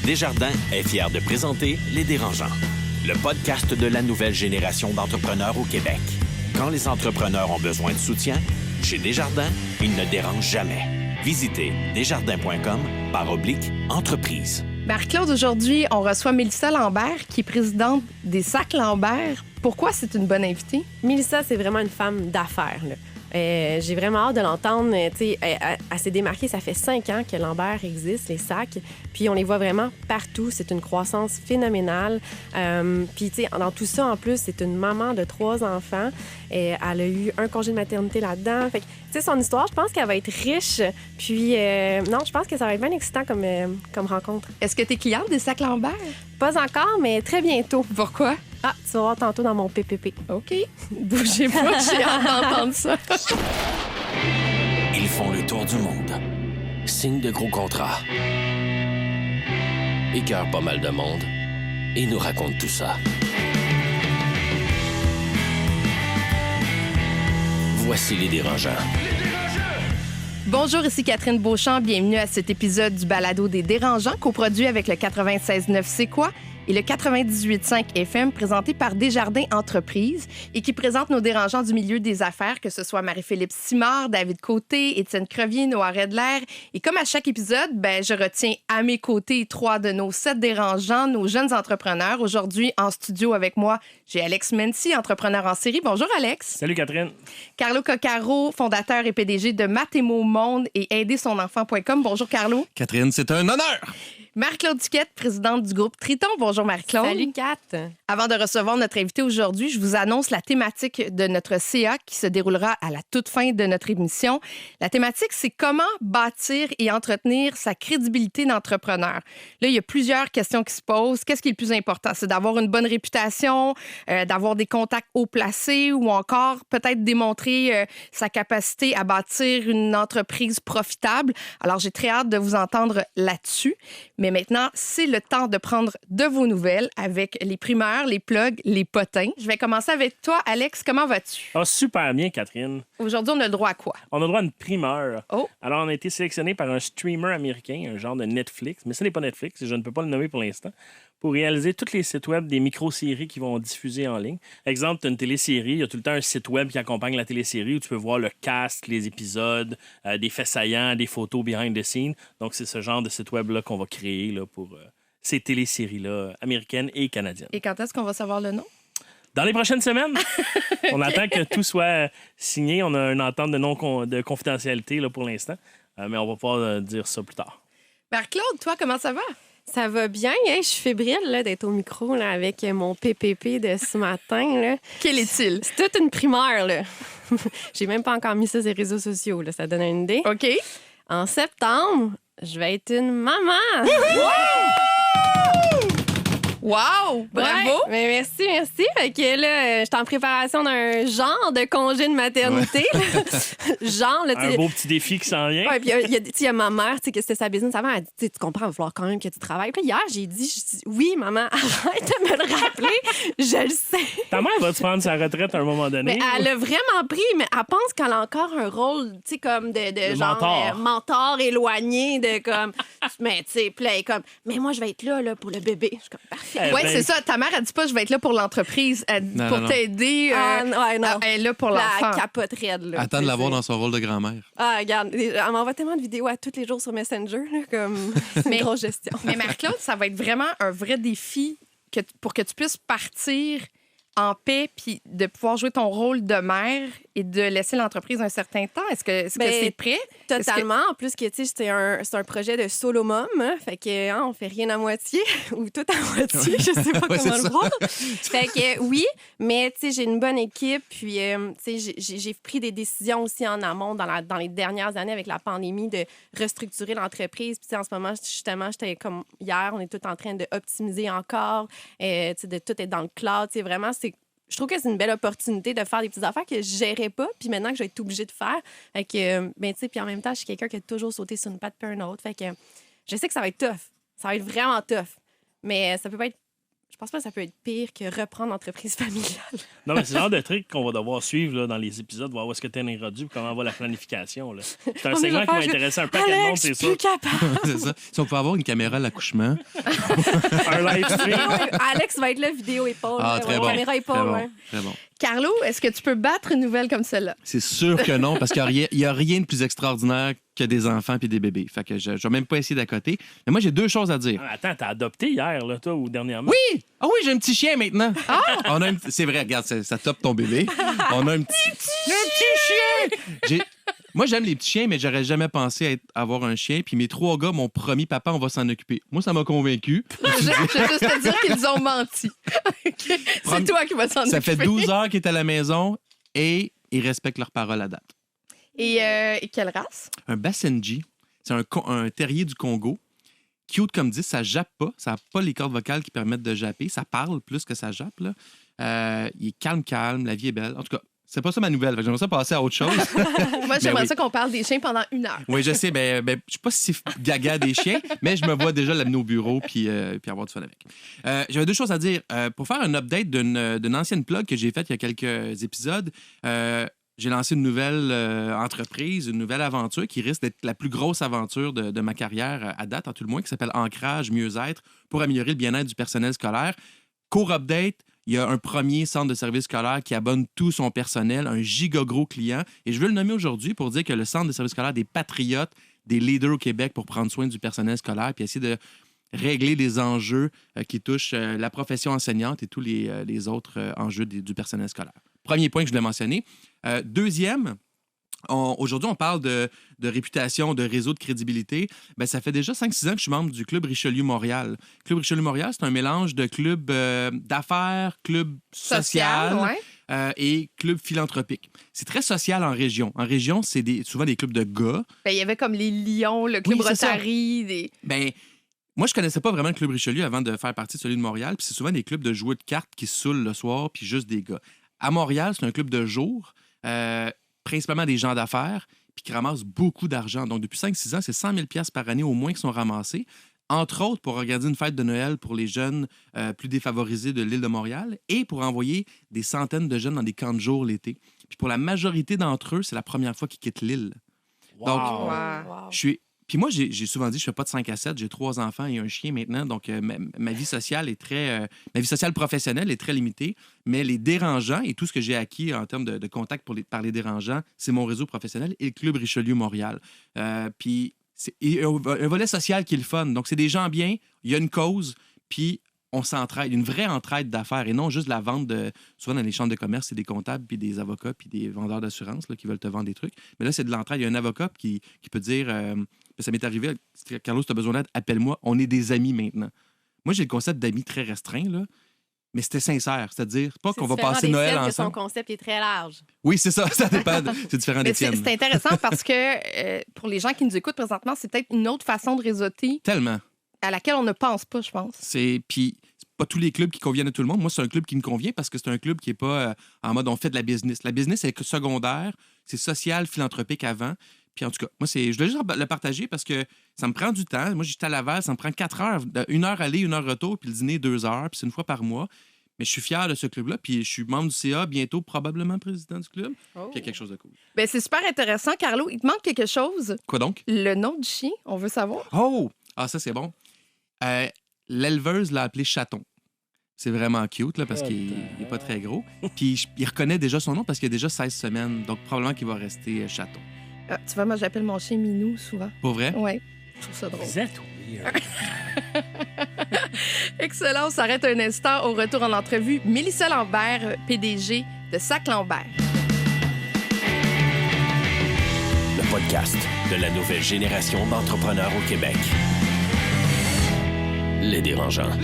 Desjardins est fier de présenter Les Dérangeants, le podcast de la nouvelle génération d'entrepreneurs au Québec. Quand les entrepreneurs ont besoin de soutien, chez Desjardins, ils ne dérangent jamais. Visitez desjardins.com/entreprise. Marc-Claude, aujourd'hui, on reçoit Mélissa Lambert, qui est présidente des Sacs Lambert. Pourquoi c'est une bonne invitée? Mélissa, c'est vraiment une femme d'affaires, là. J'ai vraiment hâte de l'entendre. Elle s'est démarquée. Ça fait 5 ans que Lambert existe, les sacs. Puis on les voit vraiment partout. C'est une croissance phénoménale. Puis dans tout ça, en plus, c'est une maman de 3 enfants. Elle a eu un congé de maternité là-dedans. Fait que, son histoire, je pense qu'elle va être riche. Puis, non, je pense que ça va être bien excitant comme rencontre. Est-ce que tu es cliente des Sacs Lambert? Pas encore, mais très bientôt. Pourquoi? Ah, tu vas voir tantôt dans mon PPP. OK. Bougez pas, j'ai hâte d'entendre ça. Ils font le tour du monde. Signent de gros contrats. Écœurent pas mal de monde. Et nous racontent tout ça. Voici Les Dérangeants. Bonjour, ici Catherine Beauchamp. Bienvenue à cet épisode du balado des Dérangeants, coproduit avec le 96.9 C'est quoi? Et le 98.5 FM, présenté par Desjardins Entreprises et qui présente nos dérangeants du milieu des affaires, que ce soit Marie-Philippe Simard, David Côté, Étienne Crevier, Noah Redler. Et comme à chaque épisode, je retiens à mes côtés 3 de nos 7 dérangeants, nos jeunes entrepreneurs. Aujourd'hui, en studio avec moi, j'ai Alex Mency, entrepreneur en série. Bonjour, Alex. Salut, Catherine. Carlo Coccaro, fondateur et PDG de Mathémo Monde et aidersonenfant.com. Bonjour, Carlo. Catherine, c'est un honneur. Marc-Claude Duquette, présidente du groupe Triton. Bonjour, Marc-Claude. Salut, Kat. Avant de recevoir notre invité aujourd'hui, je vous annonce la thématique de notre CA qui se déroulera à la toute fin de notre émission. La thématique, c'est comment bâtir et entretenir sa crédibilité d'entrepreneur. Là, il y a plusieurs questions qui se posent. Qu'est-ce qui est le plus important? C'est d'avoir une bonne réputation, d'avoir des contacts haut placés ou encore peut-être démontrer sa capacité à bâtir une entreprise profitable. Alors, j'ai très hâte de vous entendre là-dessus. Mais maintenant, c'est le temps de prendre de vos nouvelles avec les primeurs, les plugs, les potins. Je vais commencer avec toi, Alex. Comment vas-tu? Ah, super bien, Catherine. Aujourd'hui, on a le droit à quoi? On a le droit à une primeur. Oh. Alors, on a été sélectionné par un streamer américain, un genre de Netflix, mais ce n'est pas Netflix, je ne peux pas le nommer pour l'instant, pour réaliser tous les sites web des micro-séries qui vont diffuser en ligne. Exemple, tu as une télésérie, il y a tout le temps un site web qui accompagne la télésérie où tu peux voir le cast, les épisodes, des faits saillants, des photos behind the scenes. Donc, c'est ce genre de site web-là qu'on va créer là, pour ces téléséries-là, américaines et canadiennes. Et quand est-ce qu'on va savoir le nom? Dans les prochaines semaines, on attend que tout soit signé. On a une entente de confidentialité là, pour l'instant, mais on va pouvoir dire ça plus tard. Marc-Claude, toi, comment ça va? Ça va bien, hein? Je suis fébrile là, d'être au micro là, avec mon PPP de ce matin. Là. Quel est-il? C'est toute une primeur. Là. J'ai même pas encore mis ça sur les réseaux sociaux. Là. Ça donne une idée. OK. En septembre, je vais être une maman. Wow! Bravo! Ouais, mais merci. Fait que là, j'étais en préparation d'un genre de congé de maternité. Genre, là, un beau petit défi qui s'en vient. Ouais, puis il y a ma mère, tu sais, que c'était sa business avant. Elle dit, tu comprends, il va falloir quand même que tu travailles. Puis hier, j'ai dit, oui, maman, arrête de me le rappeler. Je le sais. Ta mère va-tu prendre sa retraite à un moment donné? Mais elle a vraiment pris, mais elle pense qu'elle a encore un rôle, tu sais, comme de genre mentor. Mentor éloigné, de comme, mais tu sais, puis là, elle est comme, mais moi, je vais être là pour le bébé. Je suis comme, parfait. Oui, c'est ça. Ta mère, elle dit pas je vais être là pour l'entreprise. Elle dit pour t'aider. Non. Elle est là pour l'enfant. La capote raide, là. Attends de la voir dans son rôle de grand-mère. Ah, regarde, elle m'envoie tellement de vidéos à tous les jours sur Messenger, là, comme c'est une grosse gestion. Mais Marc-Claude, ça va être vraiment un vrai défi pour que tu puisses partir en paix puis de pouvoir jouer ton rôle de mère et de laisser l'entreprise un certain temps. Est-ce que c'est prêt? Totalement. En plus, que, c'est un projet de solo mom. Hein, fait que on fait rien à moitié ou tout à moitié. Je sais pas comment le voir. Fait que oui, mais j'ai une bonne équipe. Puis j'ai pris des décisions aussi en amont dans les dernières années avec la pandémie de restructurer l'entreprise. Puis en ce moment, justement, j'étais comme hier, on est tout en train de optimiser encore, de tout être dans le cloud. Vraiment, je trouve que c'est une belle opportunité de faire des petites affaires que je gérais pas, puis maintenant que je vais être obligée de faire. Fait que, puis en même temps, je suis quelqu'un qui a toujours sauté sur une patte puis un autre. Fait que je sais que ça va être tough. Ça va être vraiment tough. Mais ça peut pas être. Je pense pas que ça peut être pire que reprendre l'entreprise familiale. Non, mais c'est le genre de truc qu'on va devoir suivre là, dans les épisodes, voir où est-ce que tu es rendu, comment va la planification. Là. C'est un On segment va qui va faire- intéresser un paquet de monde, c'est sûr. plus capable. C'est ça. Si on peut avoir une caméra à l'accouchement. Un live stream. Alex va être là, vidéo épaule. Ah, très bon. Caméra épaule, Très bon. ouais. Très bon. Carlo, est-ce que tu peux battre une nouvelle comme celle-là? C'est sûr que non, parce qu'il n'y a rien de plus extraordinaire que des enfants et des bébés. Fait que je ne vais même pas essayer d'à côté. Mais moi, j'ai 2 choses à dire. Ah, attends, t'as adopté hier, là, toi, ou dernièrement? Oui! Ah oui, j'ai un petit chien maintenant. On a C'est vrai, regarde, ça top ton bébé. On a un petit chien! Moi, j'aime les petits chiens, mais j'aurais jamais pensé avoir un chien. Puis mes 3 gars m'ont promis, papa, on va s'en occuper. Moi, ça m'a convaincu. Je vais juste te dire qu'ils ont menti. OK? C'est toi qui vas s'en Ça occuper. fait 12 heures qu'ils est à la maison et ils respectent leur parole à date. Et quelle race? Un Basenji, c'est un terrier du Congo. Cute comme dit, ça jappe pas. Ça n'a pas les cordes vocales qui permettent de japper. Ça parle plus que ça jappe. Là. Il est calme. La vie est belle. En tout cas, c'est pas ça ma nouvelle. J'aimerais ça passer à autre chose. Moi, j'aimerais oui. ça qu'on parle des chiens pendant 1 heure. Oui, je sais. Je suis pas si gaga des chiens, mais je me vois déjà l'amener au bureau puis avoir du fun avec. J'avais 2 choses à dire. Pour faire un update d'une ancienne plug que j'ai faite il y a quelques épisodes, j'ai lancé une nouvelle entreprise, une nouvelle aventure qui risque d'être la plus grosse aventure de ma carrière à date, en tout le moins, qui s'appelle Ancrage Mieux-être pour améliorer le bien-être du personnel scolaire. Court update, il y a un premier centre de service scolaire qui abonne tout son personnel, un giga gros client. Et je veux le nommer aujourd'hui pour dire que le centre de service scolaire des patriotes, des leaders au Québec pour prendre soin du personnel scolaire puis essayer de régler des enjeux qui touchent la profession enseignante et tous les autres enjeux du personnel scolaire. Premier point que je voulais mentionner. Deuxième, aujourd'hui, on parle de réputation, de réseau, de crédibilité. Bien, ça fait déjà 5-6 ans que je suis membre du Club Richelieu-Montréal. Club Richelieu-Montréal, c'est un mélange de club d'affaires, club social ouais. et club philanthropique. C'est très social en région. En région, c'est souvent des clubs de gars. Ben, il y avait comme les Lions, le Club Oui, c'est ça. Rotary. Ben, moi, je connaissais pas vraiment le Club Richelieu avant de faire partie de celui de Montréal. Puis c'est souvent des clubs de joueurs de cartes qui se saoulent le soir, puis juste des gars. À Montréal, c'est un club de jour, principalement des gens d'affaires, puis qui ramassent beaucoup d'argent. Donc, depuis 5-6 ans, c'est 100 000 $ par année au moins qui sont ramassés, entre autres pour organiser une fête de Noël pour les jeunes plus défavorisés de l'île de Montréal et pour envoyer des centaines de jeunes dans des camps de jour l'été. Puis pour la majorité d'entre eux, c'est la première fois qu'ils quittent l'île. Donc, Wow. je suis... Puis moi, j'ai souvent dit, je fais pas de 5 à 7, j'ai 3 enfants et un chien maintenant, donc ma vie sociale est très... ma vie sociale professionnelle est très limitée, mais les dérangeants et tout ce que j'ai acquis en termes de contact par les dérangeants, c'est mon réseau professionnel et le Club Richelieu-Montréal. Puis il y a un volet social qui est le fun. Donc, c'est des gens bien, il y a une cause, puis on s'entraide, une vraie entraide d'affaires et non juste la vente de... Souvent, dans les chambres de commerce, c'est des comptables, puis des avocats, puis des vendeurs d'assurance là, qui veulent te vendre des trucs. Mais là, c'est de l'entraide. Il y a un avocat qui peut dire... ça m'est arrivé, Carlos, tu as besoin d'aide, appelle-moi, on est des amis maintenant. Moi, j'ai le concept d'amis très restreint, là, mais c'était sincère. C'est-à-dire, pas qu'on va passer Noël ensemble. Son concept est très large. Oui, c'est ça, ça dépend. C'est différent des Mais c'est tiennes. intéressant parce que pour les gens qui nous écoutent présentement, c'est peut-être une autre façon de réseauter Tellement. à laquelle on ne pense pas, je pense. Puis, c'est pas tous les clubs qui conviennent à tout le monde. Moi, c'est un club qui me convient parce que c'est un club qui n'est pas en mode on fait de la business. La business, c'est secondaire, c'est social, philanthropique avant. Puis en tout cas, moi, je voulais juste le partager parce que ça me prend du temps. Moi, j'étais à Laval, ça me prend 4 heures, 1 heure aller, 1 heure retour, puis le dîner 2 heures, puis c'est une fois par mois. Mais je suis fier de ce club-là, puis je suis membre du CA, bientôt probablement président du club. Puis il y a quelque chose de cool. Ben, c'est super intéressant. Carlo, il te manque quelque chose. Quoi donc? Le nom du chien, on veut savoir. Oh! Ah, ça, c'est bon. L'éleveuse l'a appelé Chaton. C'est vraiment cute, là, parce qu'il n'est pas très gros. Puis il reconnaît déjà son nom parce qu'il a déjà 16 semaines, donc probablement qu'il va rester Chaton. Ah, tu vois, moi, j'appelle mon chien Minou souvent. Pour vrai? Oui, je trouve ça drôle. Vous êtes weird. Excellent. On s'arrête un instant. Au retour en entrevue, Mélissa Lambert, PDG de Sac Lambert. Le podcast de la nouvelle génération d'entrepreneurs au Québec. Les dérangeants.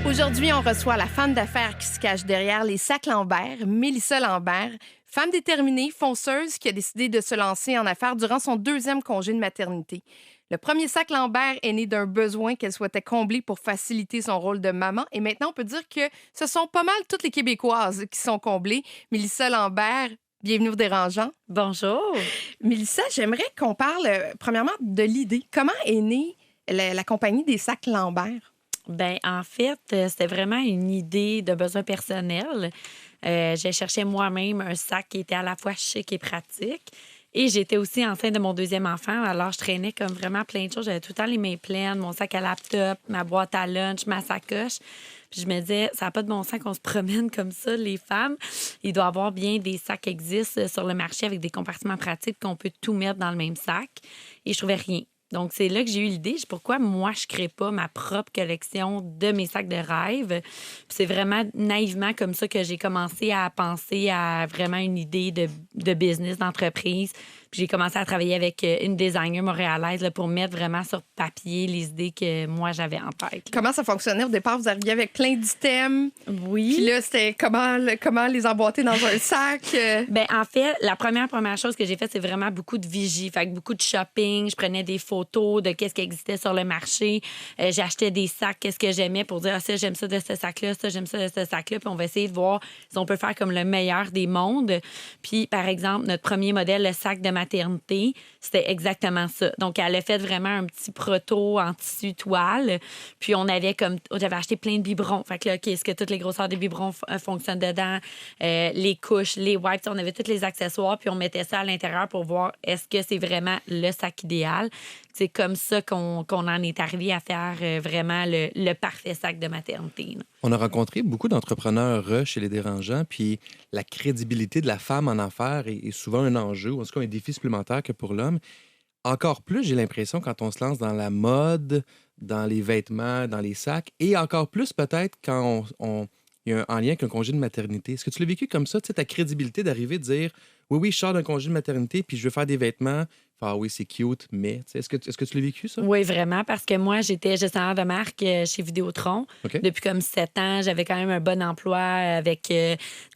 Aujourd'hui, on reçoit la femme d'affaires qui se cache derrière les Sacs Lambert, Mélissa Lambert, femme déterminée, fonceuse, qui a décidé de se lancer en affaires durant son 2e congé de maternité. Le premier Sac Lambert est né d'un besoin qu'elle souhaitait combler pour faciliter son rôle de maman. Et maintenant, on peut dire que ce sont pas mal toutes les Québécoises qui sont comblées. Mélissa Lambert, bienvenue aux Dérangeants. Bonjour. Mélissa, j'aimerais qu'on parle, premièrement, de l'idée. Comment est née la compagnie des Sacs Lambert? Ben en fait, c'était vraiment une idée de besoin personnel. J'ai cherché moi-même un sac qui était à la fois chic et pratique. Et j'étais aussi enceinte de mon deuxième enfant. Alors, je traînais comme vraiment plein de choses. J'avais tout le temps les mains pleines, mon sac à laptop, ma boîte à lunch, ma sacoche. Puis je me disais, ça n'a pas de bon sens qu'on se promène comme ça, les femmes. Il doit y avoir bien des sacs qui existent sur le marché avec des compartiments pratiques qu'on peut tout mettre dans le même sac. Et je trouvais rien. Donc, c'est là que j'ai eu l'idée. Pourquoi moi, je ne crée pas ma propre collection de mes sacs de rêve? Puis c'est vraiment naïvement comme ça que j'ai commencé à penser à vraiment une idée de business, d'entreprise. Puis j'ai commencé à travailler avec une designer montréalaise là, pour mettre vraiment sur papier les idées que moi, j'avais en tête. Comment ça fonctionnait? Au départ, vous arriviez avec plein d'items. Oui. Puis là, c'était comment les emboîter dans un sac? Ben en fait, la première chose que j'ai faite, c'est vraiment beaucoup de vigie. Fait que beaucoup de shopping. Je prenais des photos de qu'est-ce qui existait sur le marché. J'achetais des sacs, qu'est-ce que j'aimais pour dire, ça, j'aime ça de ce sac-là, ça, j'aime ça de ce sac-là. Puis on va essayer de voir si on peut faire comme le meilleur des mondes. Puis, par exemple, notre premier modèle, le sac de maternité, c'était exactement ça. Donc, elle a fait vraiment un petit proto en tissu toile. Puis, j'avais acheté plein de biberons. Fait que là, OK, est-ce que toutes les grosseurs des biberons fonctionnent dedans? Les couches, les wipes, on avait tous les accessoires. Puis, on mettait ça à l'intérieur pour voir est-ce que c'est vraiment le sac idéal. C'est comme ça qu'on en est arrivé à faire vraiment le parfait sac de maternité. Là. On a rencontré beaucoup d'entrepreneurs chez Les Dérangeants, puis la crédibilité de la femme en affaires est souvent un enjeu, ou en tout cas un défi supplémentaire que pour l'homme. Encore plus, j'ai l'impression, quand on se lance dans la mode, dans les vêtements, dans les sacs, et encore plus peut-être quand il y a en lien avec un congé de maternité. Est-ce que tu l'as vécu comme ça, tu sais, ta crédibilité d'arriver à dire « Oui, je sors d'un congé de maternité, puis je veux faire des vêtements. » Ah oui, c'est cute, mais est-ce que tu l'as vécu, ça? Oui, vraiment, parce que moi, j'étais gestionnaire de marque chez Vidéotron. Okay. Depuis comme 7 ans, j'avais quand même un bon emploi avec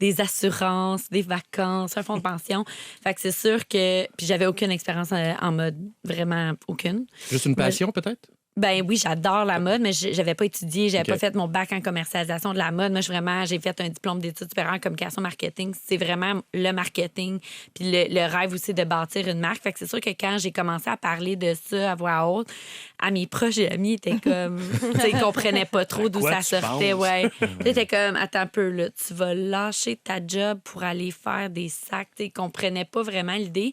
des assurances, des vacances, un fonds de pension. Fait que c'est sûr que... Puis j'avais aucune expérience en mode, vraiment aucune. Juste une passion, peut-être? Ben oui, j'adore la mode, mais j'avais pas étudié, j'avais pas fait mon bac en commercialisation de la mode. Moi, j'ai fait un diplôme d'études supérieures en communication marketing. C'est vraiment le marketing, puis le rêve aussi de bâtir une marque. Fait que c'est sûr que quand j'ai commencé à parler de ça à voix haute, à mes proches et amis étaient comme, ils comprenaient pas trop d'où ça sortait. Ouais. T'étais comme, attends un peu là, tu vas lâcher ta job pour aller faire des sacs. Ils comprenaient pas vraiment l'idée.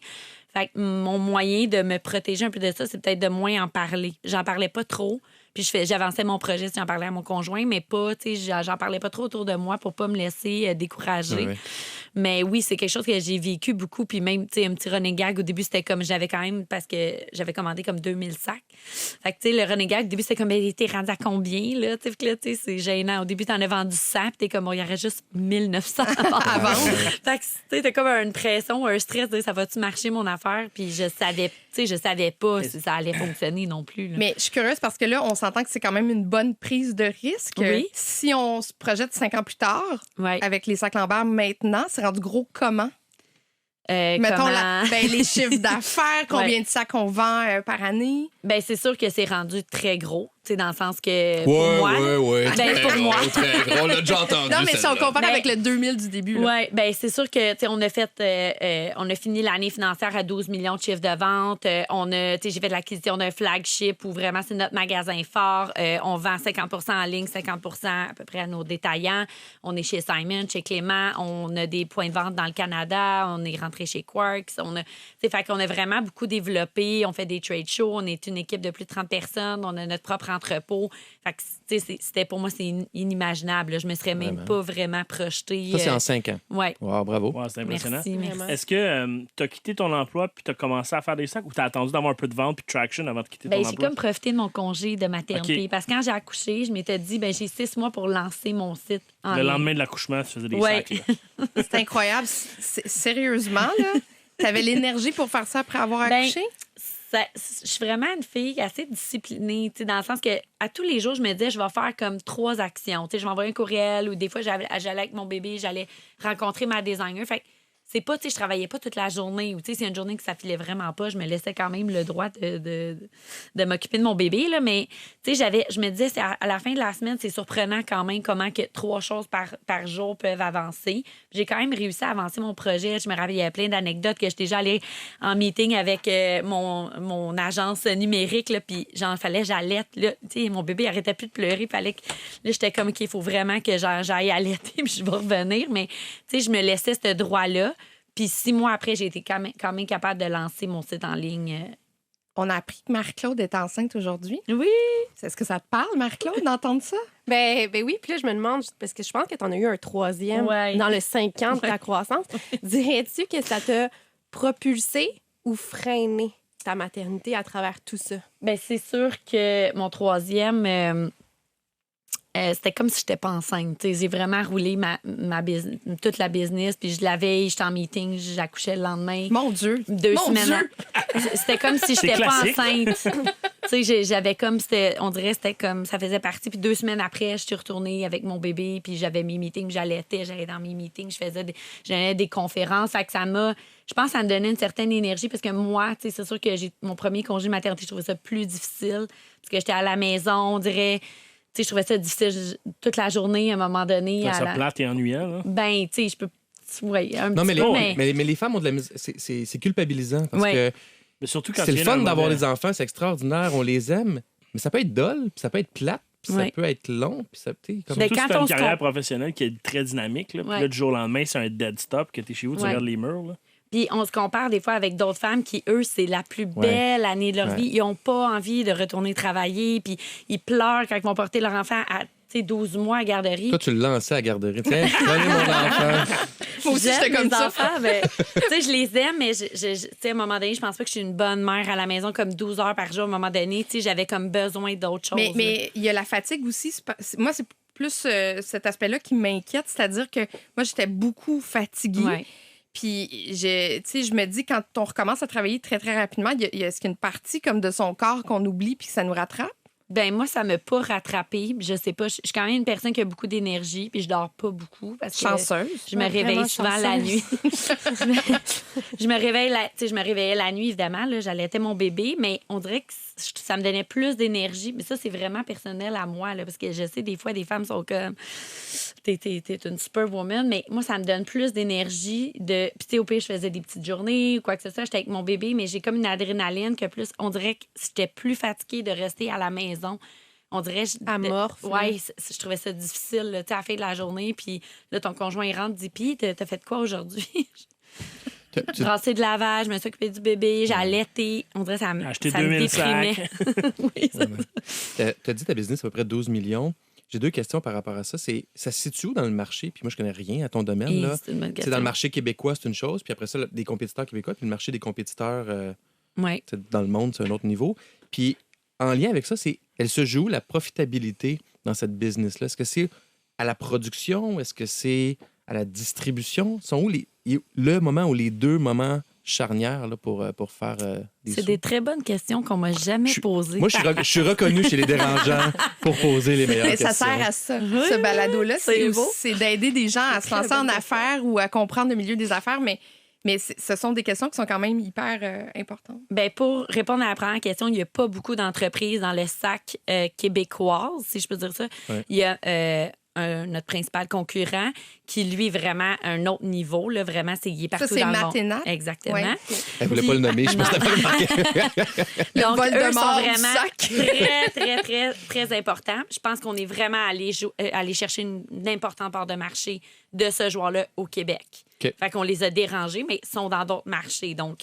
Fait que mon moyen de me protéger un peu de ça, c'est peut-être de moins en parler. J'en parlais pas trop. Puis j'avançais mon projet si j'en parlais à mon conjoint, mais pas, tu sais, j'en parlais pas trop autour de moi pour pas me laisser décourager. Oui. Mais oui, c'est quelque chose que j'ai vécu beaucoup. Puis même, tu sais, un petit running gag, au début, c'était comme, j'avais quand même, parce que j'avais commandé comme 2000 sacs. Fait que, tu sais, le running gag, au début, c'était comme, t'es rendu à combien, là? Tu sais, c'est gênant. Au début, t'en as vendu 100, puis t'es comme, il y aurait juste 1900 à vendre. Fait que, tu sais, t'as comme une pression, un stress, de, ça va-tu marcher, mon affaire? Puis je savais pas si ça allait fonctionner non plus. Là. Mais je suis curieuse parce que là, on s'entend que c'est quand même une bonne prise de risque. Oui. Si on se projette 5 ans plus tard, avec les sacs Lambert maintenant, c'est rendu gros comment? Mettons les chiffres d'affaires, combien de sacs on vend par année? Ben c'est sûr que c'est rendu très gros. Dans le sens que pour moi... pour moi. Très gros, on l'a déjà entendu. Non, mais si on compare avec le 2000 du début. Oui, ben c'est sûr que on a fini l'année financière à 12 millions de chiffres de vente. J'ai fait l'acquisition d'un flagship où vraiment c'est notre magasin fort. On vend 50 en ligne, 50 à peu près à nos détaillants. On est chez Simon, chez Clément. On a des points de vente dans le Canada. On est rentré chez Quarks. Fait qu'on a vraiment beaucoup développé. On fait des trade shows. On est une équipe de plus de 30 personnes. On a notre propre entrepôt. Fait que, c'était pour moi, c'est inimaginable. Là. Je me serais même pas vraiment projetée. Ça, c'est en 5 ans. Oui. Wow, bravo. Wow, c'est impressionnant. Merci. Est-ce que tu as quitté ton emploi puis tu as commencé à faire des sacs ou tu as attendu d'avoir un peu de vente puis de traction avant de quitter ton emploi? J'ai comme profité de mon congé de maternité. Okay. Parce que quand j'ai accouché, je m'étais dit, j'ai 6 mois pour lancer mon site en ligne. Lendemain de l'accouchement, tu faisais des sacs. Là. C'est incroyable. Sérieusement, là, tu avais l'énergie pour faire ça après avoir accouché? Je suis vraiment une fille assez disciplinée, dans le sens que à tous les jours, je me disais, je vais faire comme 3 actions. Je vais envoyer un courriel ou des fois, j'allais avec mon bébé, j'allais rencontrer ma designer. Fait que c'est pas, tu sais, je travaillais pas toute la journée. Ou, tu sais, c'est une journée que ça filait vraiment pas, je me laissais quand même le droit de m'occuper de mon bébé, là. Mais, tu sais, je me disais, à la fin de la semaine, c'est surprenant quand même comment que 3 choses par jour peuvent avancer. J'ai quand même réussi à avancer mon projet. Je me rappelle, il y avait plein d'anecdotes que j'étais déjà allée en meeting avec mon agence numérique, là, puis j'allaite, là. Tu sais, mon bébé arrêtait plus de pleurer. Fallait que, là, j'étais comme, qu'il faut vraiment que j'aille allaiter, puis je vais revenir. Mais, tu sais, je me laissais ce droit-là. Puis 6 mois après, j'ai été quand même capable de lancer mon site en ligne. On a appris que Marie-Claude est enceinte aujourd'hui. Oui! Est-ce que ça te parle, Marie-Claude, d'entendre ça? Ben oui, puis là, je me demande, parce que je pense que tu en as eu un 3e dans le 5 ans de ta croissance. Dirais-tu que ça t'a propulsé ou freiné ta maternité à travers tout ça? Ben c'est sûr que mon 3e... c'était comme si je n'étais pas enceinte. T'sais, j'ai vraiment roulé toute la business. Puis la veille, j'étais en meeting, j'accouchais le lendemain. Mon Dieu! 2 Mon semaines. Dieu! C'était comme si je n'étais pas enceinte. J'avais comme... on dirait que c'était comme... Ça faisait partie. Puis 2 semaines après, je suis retournée avec mon bébé. Puis j'avais mes meetings, j'allais dans mes meetings. J'allais des conférences. Fait que ça m'a... Je pense que ça me donnait une certaine énergie parce que moi, c'est sûr que mon premier congé de maternité, je trouvais ça plus difficile parce que j'étais à la maison, on dirait... Tu sais, je trouvais ça difficile toute la journée à un moment donné. Ça plate et ennuyant, là. Ben, tu sais, je peux... Oui, un Non, petit peu, mais les femmes ont de la misère. C'est culpabilisant parce que Mais surtout quand c'est le fun d'avoir des enfants, c'est extraordinaire, on les aime, mais ça peut être dole, puis ça peut être plate, puis ça peut être long, puis ça peut être comme... Surtout quand si t'as on une se carrière professionnelle qui est très dynamique, là, puis là, du jour au lendemain, c'est un dead stop, que t'es chez vous, tu regardes les murs, là. Puis on se compare des fois avec d'autres femmes qui, eux, c'est la plus belle année de leur vie. Ils n'ont pas envie de retourner travailler, puis ils pleurent quand ils vont porter leur enfant à 12 mois à garderie. Toi, tu le lançais à la garderie. Tiens, prenez mon enfant. Moi aussi, j'étais comme ça. Enfants, mais, je les aime, mais à un moment donné, je pense pas que je suis une bonne mère à la maison comme 12 heures par jour. À un moment donné, j'avais comme besoin d'autres choses. Mais il y a la fatigue aussi. Moi, c'est plus cet aspect-là qui m'inquiète, c'est-à-dire que moi, j'étais beaucoup fatiguée. Ouais. Puis, je me dis, quand on recommence à travailler très, très rapidement, est-ce qu'il y a une partie comme de son corps qu'on oublie puis que ça nous rattrape? Ben moi, ça m'a pas rattrapée. Je sais pas. Je suis quand même une personne qui a beaucoup d'énergie, puis je dors pas beaucoup. Parce que chanceuse. Je me réveille souvent la nuit. je me réveillais la nuit, évidemment. Là, j'allaitais mon bébé, mais on dirait que ça me donnait plus d'énergie. Mais ça, c'est vraiment personnel à moi, là, parce que je sais, des fois, des femmes sont comme... T'es une superwoman, mais moi, ça me donne plus d'énergie. Puis, au pire, je faisais des petites journées ou quoi que ce soit. J'étais avec mon bébé, mais j'ai comme une adrénaline que plus... On dirait que j'étais plus fatiguée de rester à la maison. On dirait... Amorphe. Oui, je trouvais ça difficile, là, à la fin de la journée. Puis là, ton conjoint, il rentre, dit, puis t'as fait quoi aujourd'hui? J'ai brassé de lavage, je me suis occupée du bébé, j'ai allaité. On dirait que ça me déprimait. Oui, t'as dit ta business à peu près 12 millions. J'ai 2 questions par rapport à ça. Ça se situe où dans le marché? Puis moi, je connais rien à ton domaine. Là. C'est une bonne question. Dans le marché québécois, c'est une chose. Puis après ça, des compétiteurs québécois. Puis le marché des compétiteurs dans le monde, c'est un autre niveau. Puis en lien avec ça, elle se joue la profitabilité dans cette business-là. Est-ce que c'est à la production? Est-ce que c'est à la distribution? Sont où le moment ou les 2 moments charnières là, pour faire des sous? C'est des très bonnes questions qu'on m'a jamais posées. Moi, je suis reconnu chez les dérangeants pour poser les meilleures questions. Ça sert à ça. Ce balado-là, c'est d'aider des gens à se lancer en affaires ou à comprendre le milieu des affaires, mais ce sont des questions qui sont quand même hyper importantes. Ben pour répondre à la première question, il n'y a pas beaucoup d'entreprises dans le sac québécoise, si je peux dire ça. Ouais. Il y a notre principal concurrent qui, lui, vraiment à un autre niveau. Là, vraiment, il est partout dans le monde. Ça, c'est Maténa. Exactement. Ouais. Elle ne voulait pas le nommer, je pense que tu n'as pas remarqué. Donc, eux sont vraiment très, très, très, très importants. Je pense qu'on est vraiment allé chercher une importante part de marché de ce joueur-là au Québec. Okay. Fait qu'on les a dérangés, mais ils sont dans d'autres marchés. Donc,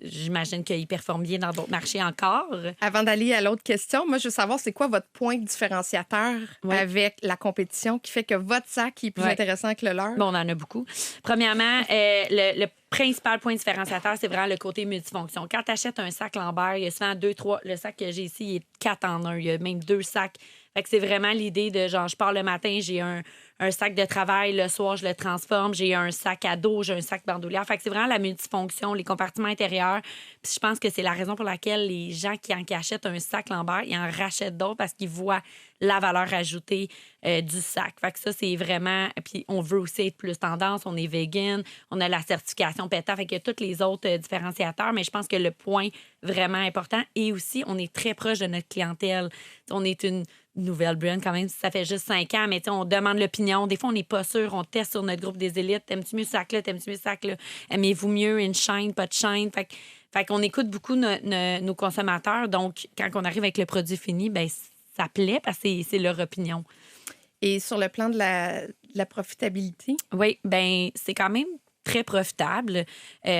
j'imagine qu'ils performent bien dans d'autres marchés encore. Avant d'aller à l'autre question, moi, je veux savoir, c'est quoi votre point différenciateur avec la compétition qui fait que votre sac est plus intéressant que le leur? Bon, on en a beaucoup. Premièrement, le principal point différenciateur, c'est vraiment le côté multifonction. Quand tu achètes un sac Lambert, il y a souvent 2, 3. Le sac que j'ai ici, il est 4 en 1. Il y a même 2 sacs. Fait que c'est vraiment l'idée de genre, je pars le matin, j'ai un sac de travail, le soir, je le transforme, j'ai un sac à dos, j'ai un sac bandoulière. Fait que c'est vraiment la multifonction, les compartiments intérieurs. Puis je pense que c'est la raison pour laquelle les gens qui achètent un sac Lambert, ils en rachètent d'autres parce qu'ils voient la valeur ajoutée du sac. Fait que ça, c'est vraiment... Puis on veut aussi être plus tendance, on est vegan, on a la certification PETA, fait qu'il y a tous les autres différenciateurs, mais je pense que le point vraiment important, et aussi, on est très proche de notre clientèle. On est une nouvelle brand quand même, ça fait juste 5 ans, mais on demande l'opinion. Des fois, on n'est pas sûr, on teste sur notre groupe des élites. T'aimes-tu mieux ce sac-là? T'aimes-tu mieux ce sac-là? Aimez-vous mieux une chaîne, pas de chaîne? Fait qu'on écoute beaucoup nos consommateurs. Donc, quand on arrive avec le produit fini, ben ça plaît parce que c'est leur opinion. Et sur le plan de la profitabilité? Oui, ben c'est quand même très profitable.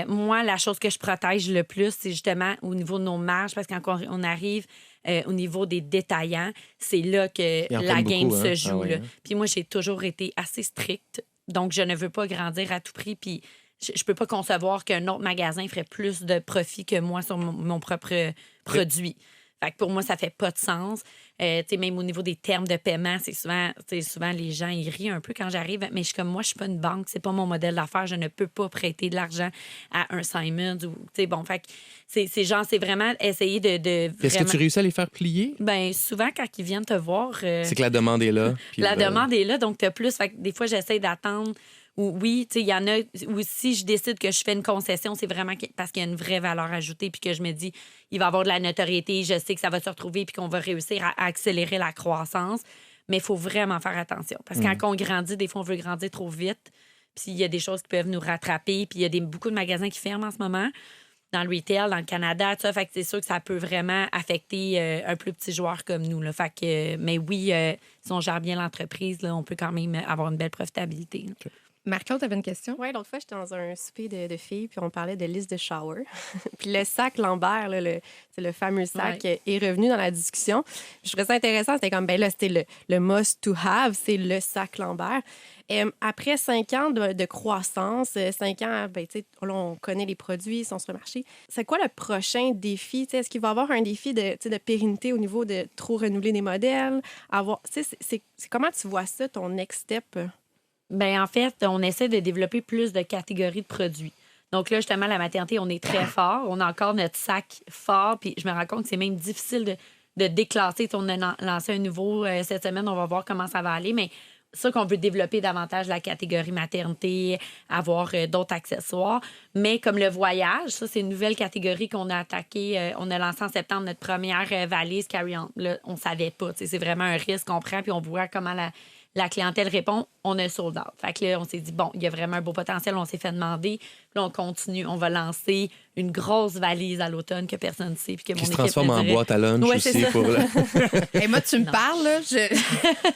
Moi, la chose que je protège le plus, c'est justement au niveau de nos marges, parce que quand on arrive au niveau des détaillants, c'est là que la game se joue. Ah ouais, hein? Puis moi, j'ai toujours été assez stricte, donc je ne veux pas grandir à tout prix, puis je peux pas concevoir qu'un autre magasin ferait plus de profit que moi sur mon propre produit. Fait que pour moi, ça fait pas de sens. Même au niveau des termes de paiement, c'est souvent les gens ils rient un peu quand j'arrive. Mais je suis comme moi, je suis pas une banque, c'est pas mon modèle d'affaires. Je ne peux pas prêter de l'argent à un Simons. Fait que c'est vraiment essayer de Est-ce que tu réussis à les faire plier? Ben souvent, quand ils viennent te voir... C'est que la demande est là. Puis demande est là, donc tu as plus. Fait que des fois, j'essaie d'attendre. Ou oui, il y en a. Ou si je décide que je fais une concession, c'est vraiment parce qu'il y a une vraie valeur ajoutée, puis que je me dis, il va y avoir de la notoriété, je sais que ça va se retrouver, puis qu'on va réussir à accélérer la croissance. Mais il faut vraiment faire attention. Parce que quand on grandit, des fois, on veut grandir trop vite. Puis il y a des choses qui peuvent nous rattraper. Puis il y a beaucoup de magasins qui ferment en ce moment, dans le retail, dans le Canada, tout ça. Fait que c'est sûr que ça peut vraiment affecter un plus petit joueur comme nous. Là. Fait que, mais oui, si on gère bien l'entreprise, là, on peut quand même avoir une belle profitabilité. Okay. Marc-Claude, tu avais une question? Oui, l'autre fois, j'étais dans un souper de filles, puis on parlait de liste de shower. Puis le sac Lambert, là, c'est le fameux sac, est revenu dans la discussion. Je trouvais ça intéressant. C'était comme, ben là, c'était le must to have, c'est le sac Lambert. Après 5 ans de croissance, 5 ans, ben, là, on connaît les produits, ils sont sur le marché. C'est quoi le prochain défi? Est-ce qu'il va y avoir un défi de pérennité au niveau de trop renouveler des modèles? C'est comment tu vois ça, ton next step? Bien, en fait, on essaie de développer plus de catégories de produits. Donc là, justement, la maternité, on est très fort. On a encore notre sac fort. Puis je me rends compte que c'est même difficile de déclasser. On a lancé un nouveau cette semaine. On va voir comment ça va aller. Mais c'est sûr qu'on veut développer davantage la catégorie maternité, avoir d'autres accessoires. Mais comme le voyage, ça, c'est une nouvelle catégorie qu'on a attaquée. On a lancé en septembre notre première valise carry-on. Là, on ne savait pas. C'est vraiment un risque qu'on prend. Puis on voit comment la clientèle répond, on a sold out. Fait que là, on s'est dit, bon, il y a vraiment un beau potentiel, on s'est fait demander. Puis là, on continue. On va lancer une grosse valise à l'automne que personne ne sait. Puis que mon qui se équipe transforme en boîte à lunch aussi. Et moi, tu me parles, là,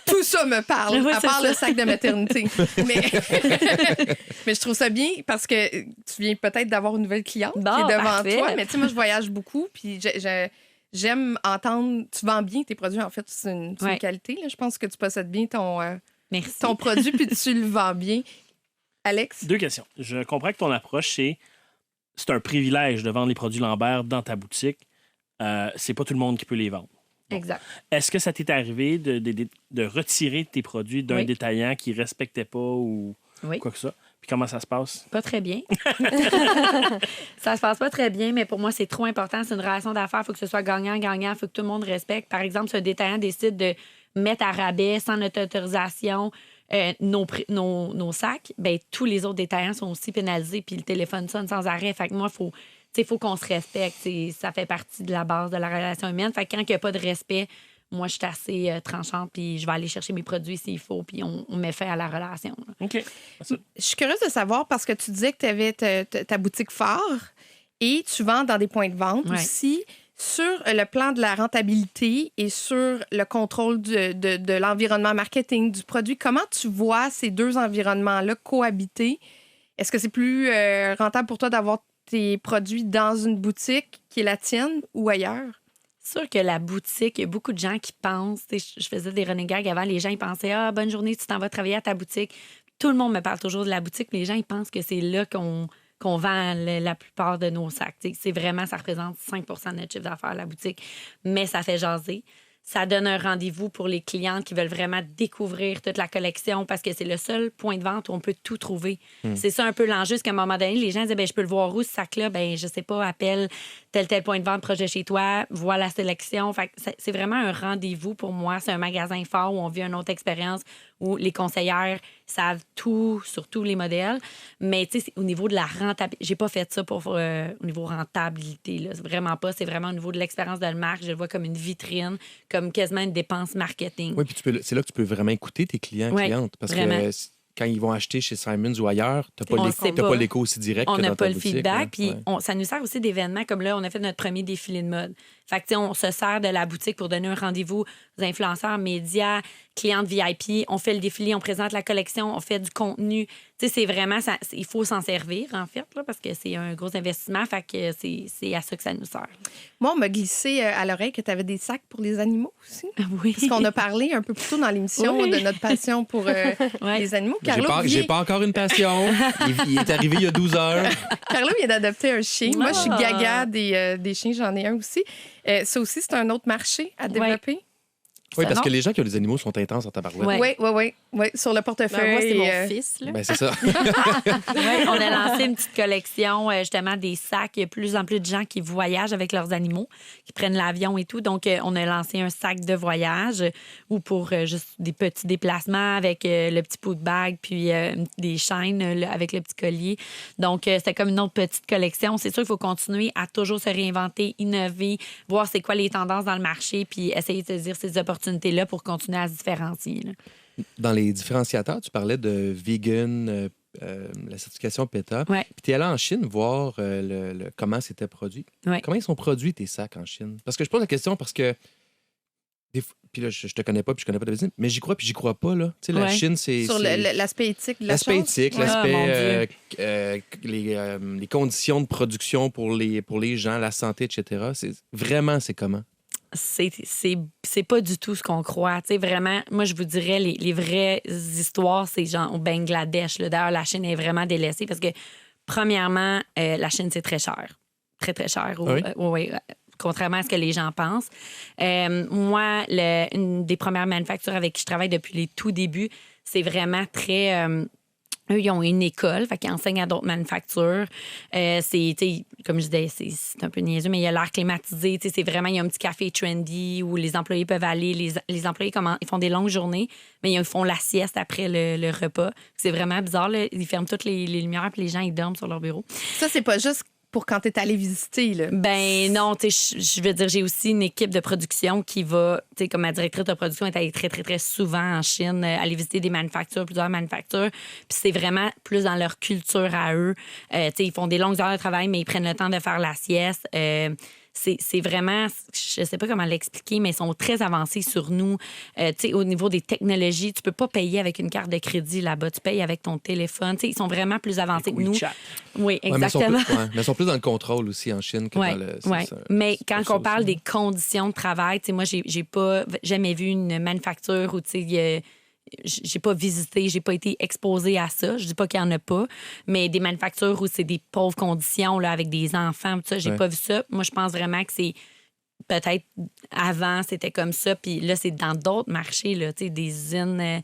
tout ça me parle, Oui, à part le sac de maternité. Mais je trouve ça bien parce que tu viens peut-être d'avoir une nouvelle cliente qui est devant toi. Mais tu sais, moi, je voyage beaucoup, puis j'aime entendre... Tu vends bien tes produits, en fait. C'est une qualité. Là. Je pense que tu possèdes bien ton produit puis tu le vends bien. Alex? 2 questions. Je comprends que ton approche, c'est un privilège de vendre les produits Lambert dans ta boutique. C'est pas tout le monde qui peut les vendre. Bon. Exact. Est-ce que ça t'est arrivé de retirer tes produits d'un détaillant qui ne respectait pas ou quoi que ça? Puis comment ça se passe? Pas très bien. Ça se passe pas très bien, mais pour moi, c'est trop important. C'est une relation d'affaires. Il faut que ce soit gagnant-gagnant. Il faut que tout le monde respecte. Par exemple, si un détaillant décide de mettre à rabais sans notre autorisation nos sacs, ben tous les autres détaillants sont aussi pénalisés puis le téléphone sonne sans arrêt. Fait que moi, il faut qu'on se respecte. Ça fait partie de la base de la relation humaine. Fait que quand il n'y a pas de respect, moi, je suis assez tranchante, puis je vais aller chercher mes produits s'il faut, puis on met fin à la relation. Là. OK. Je suis curieuse de savoir, parce que tu disais que tu avais ta boutique phare et tu vends dans des points de vente aussi. Sur le plan de la rentabilité et sur le contrôle de l'environnement marketing du produit, comment tu vois ces deux environnements-là cohabiter? Est-ce que c'est plus rentable pour toi d'avoir tes produits dans une boutique qui est la tienne ou ailleurs? C'est sûr que la boutique, il y a beaucoup de gens qui pensent, je faisais des running gags avant, les gens ils pensaient « Ah, bonne journée, tu t'en vas travailler à ta boutique ». Tout le monde me parle toujours de la boutique, mais les gens ils pensent que c'est là qu'on qu'on vend la plupart de nos sacs. T'sais, c'est vraiment, ça représente 5 de notre chiffre d'affaires, la boutique. Mais ça fait jaser. Ça donne un rendez-vous pour les clientes qui veulent vraiment découvrir toute la collection parce que c'est le seul point de vente où on peut tout trouver. C'est ça un peu l'enjeu, c'est qu'à un moment donné, les gens disent je peux le voir où ce sac-là? Je sais pas, appelle tel point de vente proche de chez toi, vois la sélection. Fait que c'est vraiment un rendez-vous pour moi. C'est un magasin fort où on vit une autre expérience, où les conseillères savent tout sur tous les modèles. Mais tu sais, au niveau de la rentabilité, j'ai pas fait ça pour au niveau rentabilité. Là. C'est vraiment pas. C'est vraiment au niveau de l'expérience de la marque. Je le vois comme une vitrine, comme quasiment une dépense marketing. Oui, puis c'est là que tu peux vraiment écouter tes clientes. Parce vraiment. que quand ils vont acheter chez Simons ou ailleurs, tu n'as pas l'écho aussi direct on que dans n'a pas ta le boutique. feedback. Puis ça nous sert aussi d'événements comme là, on a fait notre premier défilé de mode. Fait que, on se sert de la boutique pour donner un rendez-vous aux influenceurs, médias, clientes VIP. On fait le défilé, on présente la collection, on fait du contenu. Tu sais, c'est vraiment, il faut s'en servir, en fait, là, parce que c'est un gros investissement. Fait que c'est à ça que ça nous sert. Moi, on m'a glissé à l'oreille que tu avais des sacs pour les animaux aussi. Oui. Parce qu'on a parlé un peu plus tôt dans l'émission de notre passion pour les animaux. J'ai pas encore une passion. Il est arrivé il y a 12 heures. Carlo vient d'adopter un chien. Moi, je suis gaga des chiens. J'en ai un aussi. Ça aussi, c'est un autre marché à développer. Oui, parce que les gens qui ont des animaux sont intenses en tabarouette. Oui. Sur le portefeuille. Moi, c'est mon fils. Là. Ben, c'est ça. On a lancé une petite collection, justement, des sacs. Il y a de plus en plus de gens qui voyagent avec leurs animaux, qui prennent l'avion et tout. Donc, on a lancé un sac de voyage ou pour juste des petits déplacements avec le petit pot de bague puis des chaînes avec le petit collier. Donc, c'était comme une autre petite collection. C'est sûr qu'il faut continuer à toujours se réinventer, innover, voir c'est quoi les tendances dans le marché puis essayer de saisir ces opportunités-là pour continuer à se différencier. Là. Dans les différenciateurs, tu parlais de vegan, la certification PETA. Ouais. Puis tu es allé en Chine voir comment c'était produit. Ouais. Comment ils sont produits, tes sacs, en Chine? Parce que je pose la question parce que... Puis là, je te connais pas, puis je connais pas ta business, mais j'y crois, puis j'y crois pas, là. Tu sais, la Chine, c'est... Sur l'aspect éthique de la l'aspect chose. éthique, l'aspect... les conditions de production pour les gens, la santé, etc. C'est comment? C'est pas du tout ce qu'on croit. T'sais, vraiment, moi, je vous dirais, les vraies histoires, c'est genre au Bangladesh. Là. D'ailleurs, la Chine est vraiment délaissée parce que, premièrement, la Chine, c'est très cher. Très, très cher. Oui. Contrairement à ce que les gens pensent. Moi, une des premières manufactures avec qui je travaille depuis les tout débuts, c'est vraiment très... eux, ils ont une école, fait qu'ils enseignent à d'autres manufactures. Comme je disais, c'est un peu niaiseux, mais il y a l'air climatisé. C'est vraiment, il y a un petit café trendy où les employés peuvent aller. Les employés, ils font des longues journées, mais ils font la sieste après le repas. C'est vraiment bizarre. Là. Ils ferment toutes les lumières, puis les gens, ils dorment sur leur bureau. Ça, c'est pas juste pour quand tu es allé visiter, là. Ben non, tu sais, je veux dire, j'ai aussi une équipe de production qui va, tu sais, comme ma directrice de production est allée très, très, très souvent en Chine, aller visiter des manufactures, plusieurs manufactures. Puis c'est vraiment plus dans leur culture à eux. Tu sais, ils font des longues heures de travail, mais ils prennent le temps de faire la sieste. C'est vraiment, je sais pas comment l'expliquer, mais ils sont très avancés sur nous. Tu sais, au niveau des technologies, tu peux pas payer avec une carte de crédit là-bas. Tu payes avec ton téléphone. Tu sais, ils sont vraiment plus avancés que nous. Oui, exactement. Mais ils sont plus dans le contrôle aussi en Chine que dans le... Mais quand on parle des conditions de travail, tu sais, moi, j'ai pas jamais vu une manufacture où, tu sais, j'ai pas visité, j'ai pas été exposée à ça. Je dis pas qu'il y en a pas, mais des manufactures où c'est des pauvres conditions là, avec des enfants, tout ça, j'ai pas vu ça. Moi, je pense vraiment que c'est peut-être avant, c'était comme ça, puis là, c'est dans d'autres marchés, là, tu sais, des usines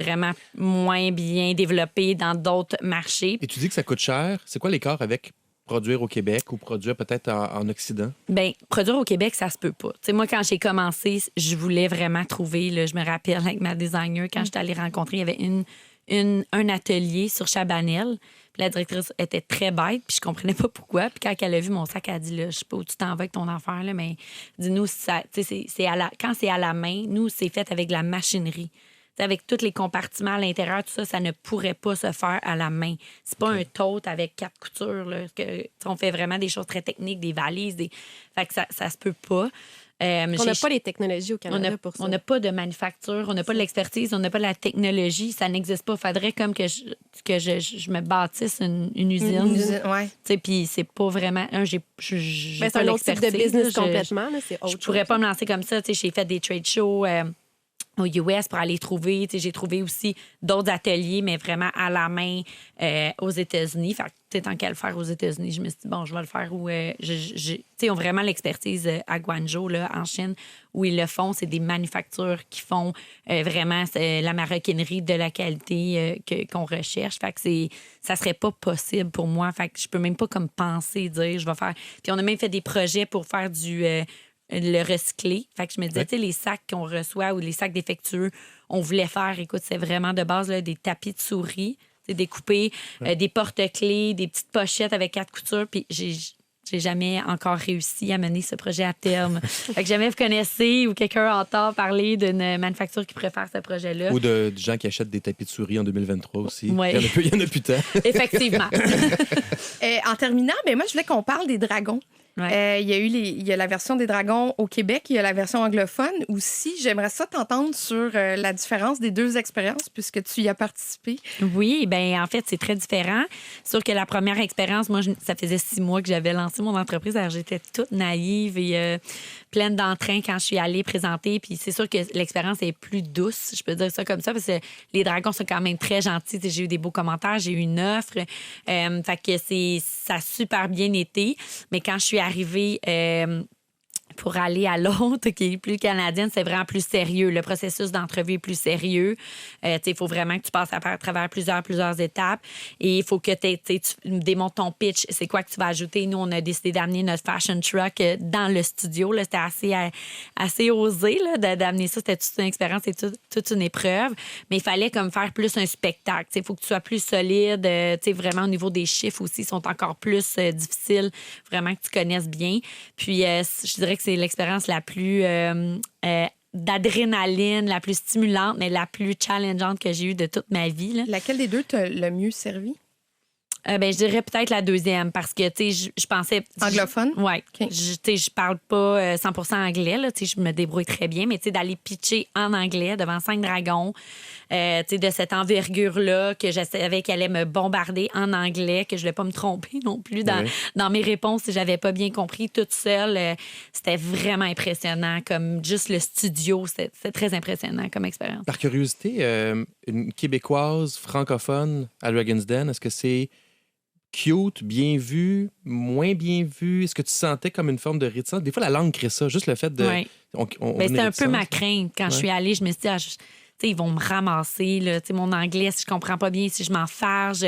vraiment moins bien développées dans d'autres marchés. Et tu dis que ça coûte cher. C'est quoi l'écart avec produire au Québec ou produire peut-être en Occident? Bien, produire au Québec, ça se peut pas. Tu sais, moi, quand j'ai commencé, je voulais vraiment trouver, là, je me rappelle avec ma designer, quand j'étais allée rencontrer, il y avait un atelier sur Chabanel. Puis la directrice était très bête, puis je comprenais pas pourquoi. Puis quand elle a vu mon sac, elle a dit, là, je sais pas où tu t'en vas avec ton affaire, là, mais dis-nous, quand c'est à la main, nous, c'est fait avec de la machinerie. T'sais, avec tous les compartiments à l'intérieur, tout ça, ça ne pourrait pas se faire à la main. C'est pas un tote avec 4 coutures. Là, on fait vraiment des choses très techniques, des valises. Fait que ça se peut pas. On n'a pas les technologies au Canada pour ça. On n'a pas de manufacture, on n'a pas de l'expertise, on n'a pas de la technologie. Ça n'existe pas. Il faudrait comme que je me bâtisse une usine. Une usine, oui. Puis c'est pas vraiment... C'est un autre type de business complètement. Là, c'est autre je pourrais pas me lancer comme ça. J'ai fait des trade shows... aux US pour aller trouver. J'ai trouvé aussi d'autres ateliers, mais vraiment à la main aux États-Unis. Fait que, tant qu'à le faire aux États-Unis, je me suis dit, bon, je vais le faire où ils ont vraiment l'expertise à Guangzhou, là, en Chine, où ils le font. C'est des manufactures qui font vraiment la maroquinerie de la qualité qu'on recherche. Fait que ça serait pas possible pour moi. Fait que je peux même pas comme penser, dire, je vais faire. Puis on a même fait des projets pour faire le recycler. Fait que je me disais, tu sais, les sacs qu'on reçoit ou les sacs défectueux, on voulait faire, écoute, c'est vraiment de base là, des tapis de souris, découper des porte-clés, des petites pochettes avec 4 coutures. Puis j'ai jamais encore réussi à mener ce projet à terme. Fait que jamais vous connaissez ou quelqu'un entend parler d'une manufacture qui préfère ce projet-là. Ou de gens qui achètent des tapis de souris en 2023 aussi. Ouais. Il y en a plus tant. Effectivement. En terminant, moi, je voulais qu'on parle des dragons. Ouais. Il y a la version des dragons au Québec, il y a la version anglophone aussi. J'aimerais ça t'entendre sur la différence des deux expériences puisque tu y as participé. Oui, bien, en fait, c'est très différent. C'est sûr que la première expérience, moi, ça faisait 6 mois que j'avais lancé mon entreprise. Alors, j'étais toute naïve et pleine d'entrain quand je suis allée présenter. Puis c'est sûr que l'expérience est plus douce, je peux dire ça comme ça, parce que les dragons sont quand même très gentils. J'ai eu des beaux commentaires, j'ai eu une offre. Fait que ça a super bien été. Mais quand je suis arrivée pour aller à l'autre, qui est plus canadienne, c'est vraiment plus sérieux. Le processus d'entrevue est plus sérieux. Il faut vraiment que tu passes à travers plusieurs étapes. Et il faut que tu démontes ton pitch. C'est quoi que tu vas ajouter? Nous, on a décidé d'amener notre fashion truck dans le studio. Là, c'était assez osé là, d'amener ça. C'était toute une expérience et toute une épreuve. Mais il fallait comme faire plus un spectacle. Il faut que tu sois plus solide. Vraiment, au niveau des chiffres aussi, sont encore plus difficiles. Vraiment que tu connaisses bien. Puis, je dirais que c'est l'expérience la plus d'adrénaline, la plus stimulante, mais la plus challengeante que j'ai eue de toute ma vie. Là. Laquelle des deux t'a le mieux servi? Je dirais peut-être la deuxième parce que, je pensais... Anglophone? Oui. Okay. Je parle pas 100% anglais, là, je me débrouille très bien, mais d'aller pitcher en anglais devant 5 dragons, de cette envergure-là, que je savais qu'elle allait me bombarder en anglais, que je ne voulais pas me tromper non plus dans mes réponses si j'avais pas bien compris toute seule. C'était vraiment impressionnant, comme juste le studio, c'était très impressionnant comme expérience. Par curiosité, une Québécoise francophone à Dragon's Den, est-ce que c'est cute, bien vu, moins bien vu? Est-ce que tu sentais comme une forme de réticence? Des fois, la langue crée ça, juste le fait de... Oui. C'était un peu ma crainte. Quand je suis allée, je me suis dit, ils vont me ramasser. Là. Mon anglais, si je comprends pas bien, si je m'en farge.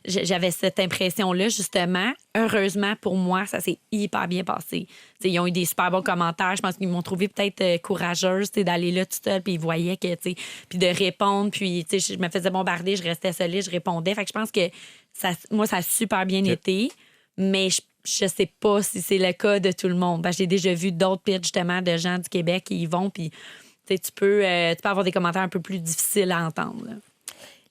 J'avais cette impression-là, justement. Heureusement, pour moi, ça s'est hyper bien passé. T'sais, ils ont eu des super bons commentaires. Je pense qu'ils m'ont trouvé peut-être courageuse d'aller là toute seule, puis ils voyaient que, puis de répondre. Puis, je me faisais bombarder, je restais solide, je répondais. Fait que je pense que moi, ça a super bien été. Mais je sais pas si c'est le cas de tout le monde. J'ai déjà vu d'autres pitchs, justement, de gens du Québec qui y vont, puis tu peux avoir des commentaires un peu plus difficiles à entendre. Là.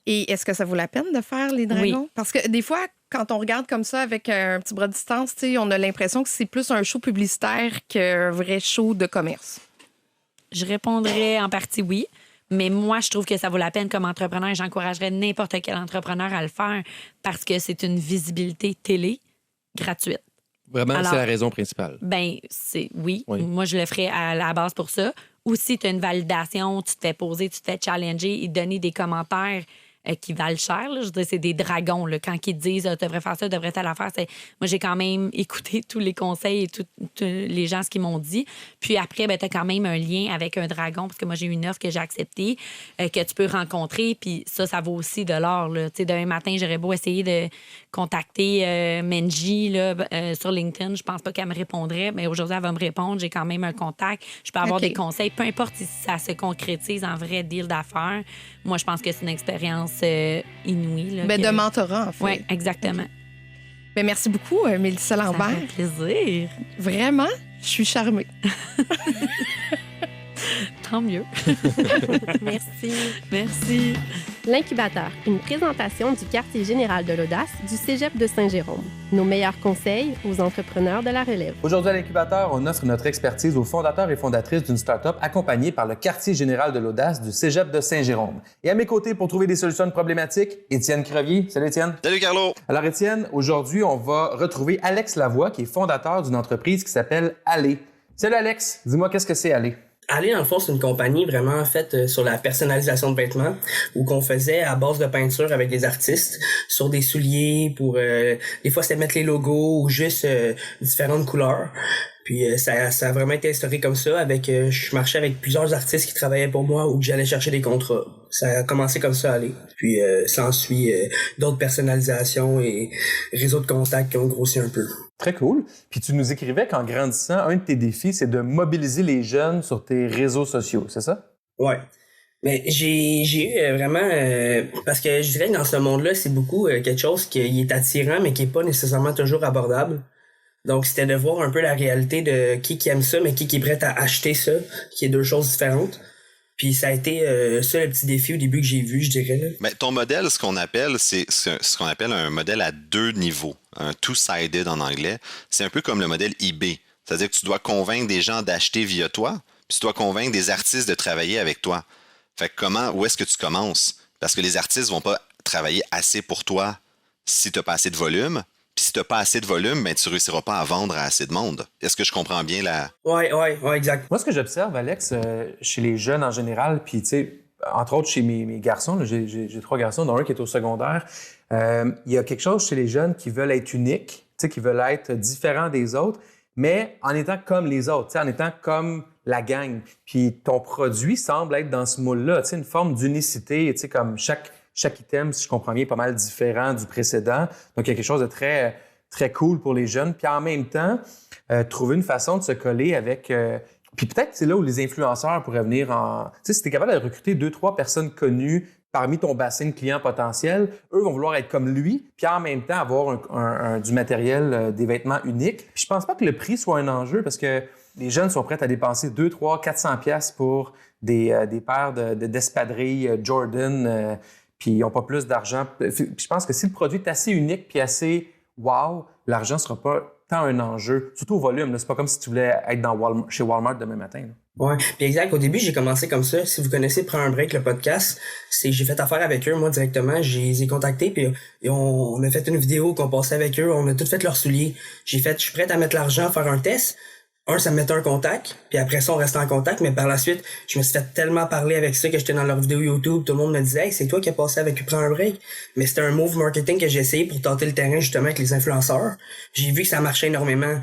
Et est-ce que ça vaut la peine de faire les dragons? Oui. Parce que des fois, quand on regarde comme ça avec un petit bras de distance, on a l'impression que c'est plus un show publicitaire qu'un vrai show de commerce. Je répondrais en partie oui. Mais moi, je trouve que ça vaut la peine comme entrepreneur et j'encouragerais n'importe quel entrepreneur à le faire parce que c'est une visibilité télé gratuite. Vraiment, alors, c'est la raison principale. Oui. Moi, je le ferais à la base pour ça. Ou si tu as une validation, tu te fais poser, tu te fais challenger et donner des commentaires qui valent cher. Là. Je dirais c'est des dragons. Là. Quand ils te disent tu devrais faire ça, tu devrais telle affaire. Moi, j'ai quand même écouté tous les conseils et tous les gens ce qu'ils m'ont dit. Puis après, tu as quand même un lien avec un dragon parce que moi, j'ai eu une offre que j'ai acceptée, que tu peux rencontrer. Puis ça vaut aussi de l'or. Demain matin, j'aurais beau essayer de contacter Menji sur LinkedIn. Je pense pas qu'elle me répondrait. Mais aujourd'hui, elle va me répondre. J'ai quand même un contact. Je peux avoir des conseils. Peu importe si ça se concrétise en vrai deal d'affaires. Moi, je pense que c'est une expérience inouïe. De mentorat, en fait. Oui, exactement. Merci beaucoup, Mélissa Lambert. Ça fait plaisir. Vraiment, je suis charmée. Tant mieux. Merci. L'Incubateur, une présentation du quartier général de l'Audace du Cégep de Saint-Jérôme. Nos meilleurs conseils aux entrepreneurs de la relève. Aujourd'hui, à l'Incubateur, on offre notre expertise aux fondateurs et fondatrices d'une start-up accompagnée par le quartier général de l'Audace du Cégep de Saint-Jérôme. Et à mes côtés, pour trouver des solutions à une problématique, Étienne Crevier. Salut, Étienne. Salut, Carlo. Alors, Étienne, aujourd'hui, on va retrouver Alex Lavoie, qui est fondateur d'une entreprise qui s'appelle Aller. Salut, Alex. Dis-moi, qu'est-ce que c'est Aller? Aller, dans le fond, c'est une compagnie vraiment faite sur la personnalisation de vêtements, où qu'on faisait à base de peinture avec des artistes sur des souliers pour des fois c'était mettre les logos ou juste différentes couleurs. Puis ça a vraiment été instauré comme ça. Avec je marchais avec plusieurs artistes qui travaillaient pour moi ou que j'allais chercher des contrats. Ça a commencé comme ça à aller. Puis ça ensuit d'autres personnalisations et réseaux de contacts qui ont grossi un peu. Très cool. Puis tu nous écrivais qu'en grandissant, un de tes défis, c'est de mobiliser les jeunes sur tes réseaux sociaux, c'est ça? Ouais. Mais j'ai eu vraiment... parce que je dirais que dans ce monde-là, c'est beaucoup quelque chose qui est attirant, mais qui est pas nécessairement toujours abordable. Donc, c'était de voir un peu la réalité de qui aime ça, mais qui est prêt à acheter ça, qui est deux choses différentes. Puis ça a été ça le petit défi au début que j'ai vu, je dirais. Là. Mais ton modèle, ce qu'on appelle, c'est ce qu'on appelle un modèle à 2 niveaux, un two-sided en anglais. C'est un peu comme le modèle eBay. C'est-à-dire que tu dois convaincre des gens d'acheter via toi, puis tu dois convaincre des artistes de travailler avec toi. Fait que où est-ce que tu commences? Parce que les artistes vont pas travailler assez pour toi si tu n'as pas assez de volume. Puis si tu n'as pas assez de volume, ben, tu ne réussiras pas à vendre à assez de monde. Est-ce que je comprends bien la... Ouais, exact. Moi, ce que j'observe, Alex, chez les jeunes en général, puis tu sais, entre autres chez mes garçons, là, j'ai 3 garçons, dont un qui est au secondaire, il y a quelque chose chez les jeunes qui veulent être uniques, tu sais, qui veulent être différents des autres, mais en étant comme les autres, tu sais, en étant comme la gang. Puis ton produit semble être dans ce moule-là, tu sais, une forme d'unicité, tu sais, comme chaque item, si je comprends bien, est pas mal différent du précédent. Donc, il y a quelque chose de très, très cool pour les jeunes. Puis en même temps, trouver une façon de se coller avec... Puis peut-être c'est là où les influenceurs pourraient venir en... Tu sais, si tu es capable de recruter 2-3 personnes connues parmi ton bassin de clients potentiels, eux vont vouloir être comme lui, puis en même temps avoir du matériel, des vêtements uniques. Puis je pense pas que le prix soit un enjeu parce que les jeunes sont prêts à dépenser 200, 400 pièces pour des paires d'espadrilles Jordan... puis ils n'ont pas plus d'argent. Puis je pense que si le produit est assez unique puis assez wow, l'argent ne sera pas tant un enjeu, surtout au volume. Là. C'est pas comme si tu voulais être chez Walmart demain matin. Là. Ouais, puis exact. Au début, j'ai commencé comme ça. Si vous connaissez Prends un break, le podcast, j'ai fait affaire avec eux, moi, directement. Je les ai contactés, puis on a fait une vidéo qu'on passait avec eux. On a tout fait leurs souliers. Je suis prête à mettre l'argent, faire un test. Ça me mettait un contact, puis après ça, on restait en contact, mais par la suite, je me suis fait tellement parler avec ça que j'étais dans leur vidéo YouTube, tout le monde me disait « Hey, c'est toi qui as passé avec Prends un break ». Mais c'était un move marketing que j'ai essayé pour tenter le terrain justement avec les influenceurs. J'ai vu que ça marchait énormément,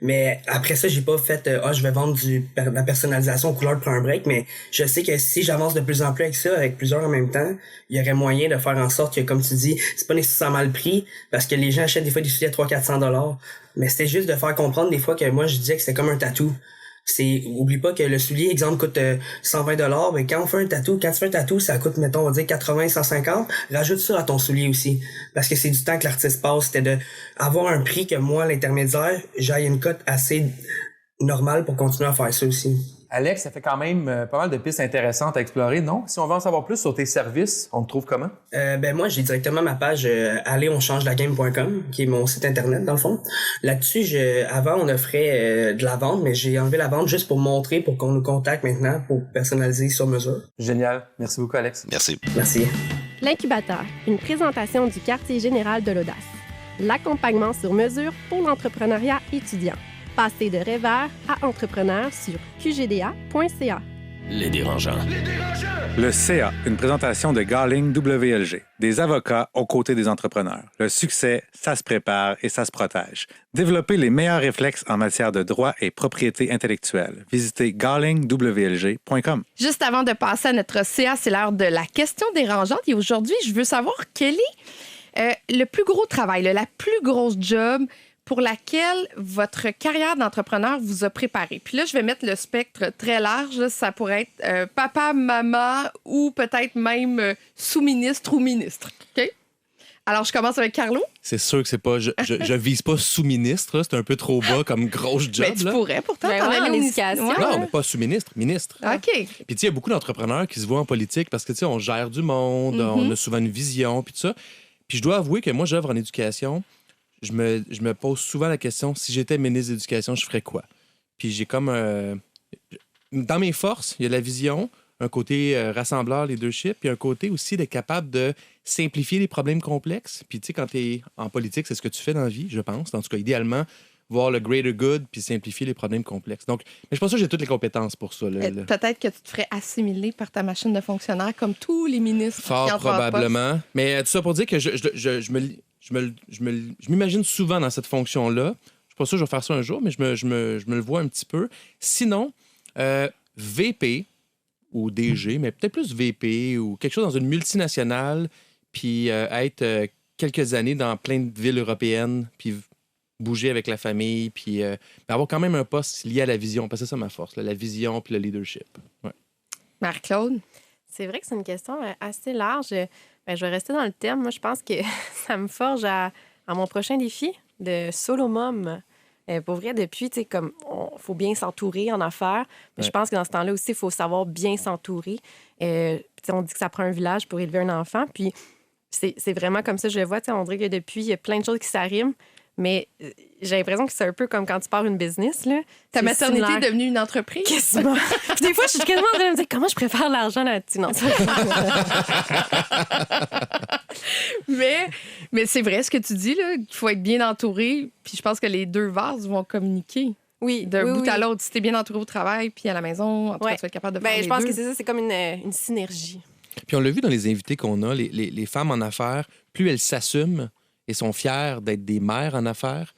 mais après ça, j'ai pas fait « je vais vendre de la personnalisation aux couleurs de Prends un break », mais je sais que si j'avance de plus en plus avec ça, avec plusieurs en même temps, il y aurait moyen de faire en sorte que, comme tu dis, c'est pas nécessairement le prix, parce que les gens achètent des fois des souliers à 300-400$. Mais c'était juste de faire comprendre des fois que moi, je disais que c'était comme un tatou. Oublie pas que le soulier, exemple, coûte 120$, mais quand tu fais un tatou, ça coûte, mettons, on va dire 80, 150. Rajoute ça à ton soulier aussi. Parce que c'est du temps que l'artiste passe. C'était de avoir un prix que moi, l'intermédiaire, j'aille une cote assez normale pour continuer à faire ça aussi. Alex, ça fait quand même pas mal de pistes intéressantes à explorer, non? Si on veut en savoir plus sur tes services, on te trouve comment? Moi, j'ai directement ma page allez-on-change-la-game.com, qui est mon site internet, dans le fond. Là-dessus, avant, on offrait de la vente, mais j'ai enlevé la vente juste pour montrer, pour qu'on nous contacte maintenant, pour personnaliser sur mesure. Génial. Merci beaucoup, Alex. Merci. Merci. L'incubateur, une présentation du quartier général de l'audace. L'accompagnement sur mesure pour l'entrepreneuriat étudiant. Passez de rêveur à entrepreneur sur qgda.ca. Les dérangeants. Le CA, une présentation de Garling WLG, des avocats aux côtés des entrepreneurs. Le succès, ça se prépare et ça se protège. Développez les meilleurs réflexes en matière de droit et propriété intellectuelle. Visitez garlingwlg.com. Juste avant de passer à notre CA, c'est l'heure de la question dérangeante. Et aujourd'hui, je veux savoir quel est le plus gros travail, la plus grosse job pour laquelle votre carrière d'entrepreneur vous a préparé. Puis là, je vais mettre le spectre très large. Ça pourrait être papa, maman ou peut-être même sous-ministre ou ministre. OK? Alors, je commence avec Carlo. C'est sûr que c'est pas... Je vise pas sous-ministre. Là. C'est un peu trop bas comme grosse job. Mais tu là. pourrais pourtant Ben t'en ouais, aller en au éducation. Ouais. Non, mais pas sous-ministre, ministre. OK. Puis tu sais, il y a beaucoup d'entrepreneurs qui se voient en politique parce que tu sais, on gère du monde, on a souvent une vision, puis tout ça. Puis je dois avouer que moi, j'œuvre en éducation. Je me pose souvent la question, si j'étais ministre de l'Éducation, je ferais quoi? Puis j'ai comme... dans mes forces, il y a la vision, un côté rassembleur, leadership, puis un côté aussi d'être capable de simplifier les problèmes complexes. Puis tu sais, quand tu es en politique, c'est ce que tu fais dans la vie, je pense. En tout cas, idéalement, voir le greater good puis simplifier les problèmes complexes. Donc, mais je pense que j'ai toutes les compétences pour ça. Peut-être que tu te ferais assimiler par ta machine de fonctionnaire comme tous les ministres. Fort probablement. Mais tout ça pour dire que je m'imagine souvent dans cette fonction-là. Je suis pas sûr que je vais faire ça un jour, mais je me le vois un petit peu. Sinon, VP ou DG, mais peut-être plus VP ou quelque chose dans une multinationale, puis être quelques années dans plein de villes européennes, puis bouger avec la famille, puis avoir quand même un poste lié à la vision, parce que c'est ça ma force, là, la vision puis le leadership. Ouais. Marc-Claude? C'est vrai que c'est une question assez large. Ben, je vais rester dans le thème. Moi, je pense que ça me forge à mon prochain défi de solo mom. Pour vrai, depuis, tu sais, comme faut bien s'entourer en affaires. Mais je pense que dans ce temps-là aussi, il faut savoir bien s'entourer. On dit que ça prend un village pour élever un enfant. Puis c'est vraiment comme ça que je le vois. On dirait que depuis, il y a plein de choses qui s'arriment. Mais j'ai l'impression que c'est un peu comme quand tu pars une business. Là. Ta maternité est devenue une entreprise? Quasiment. Puis des fois, je suis quasiment en train de me dire comment je préfère l'argent là-dessus. Non, mais c'est vrai ce que tu dis, là, qu'il faut être bien entouré. Puis je pense que les deux vases vont communiquer. Oui. D'un bout à l'autre. Si t'es bien entouré au travail puis à la maison, en tout cas, tu vas être capable de faire les je pense deux. que c'est ça. C'est comme une synergie. Puis on l'a vu dans les invités qu'on a, les femmes en affaires, plus elles s'assument et sont fières d'être des mères en affaires,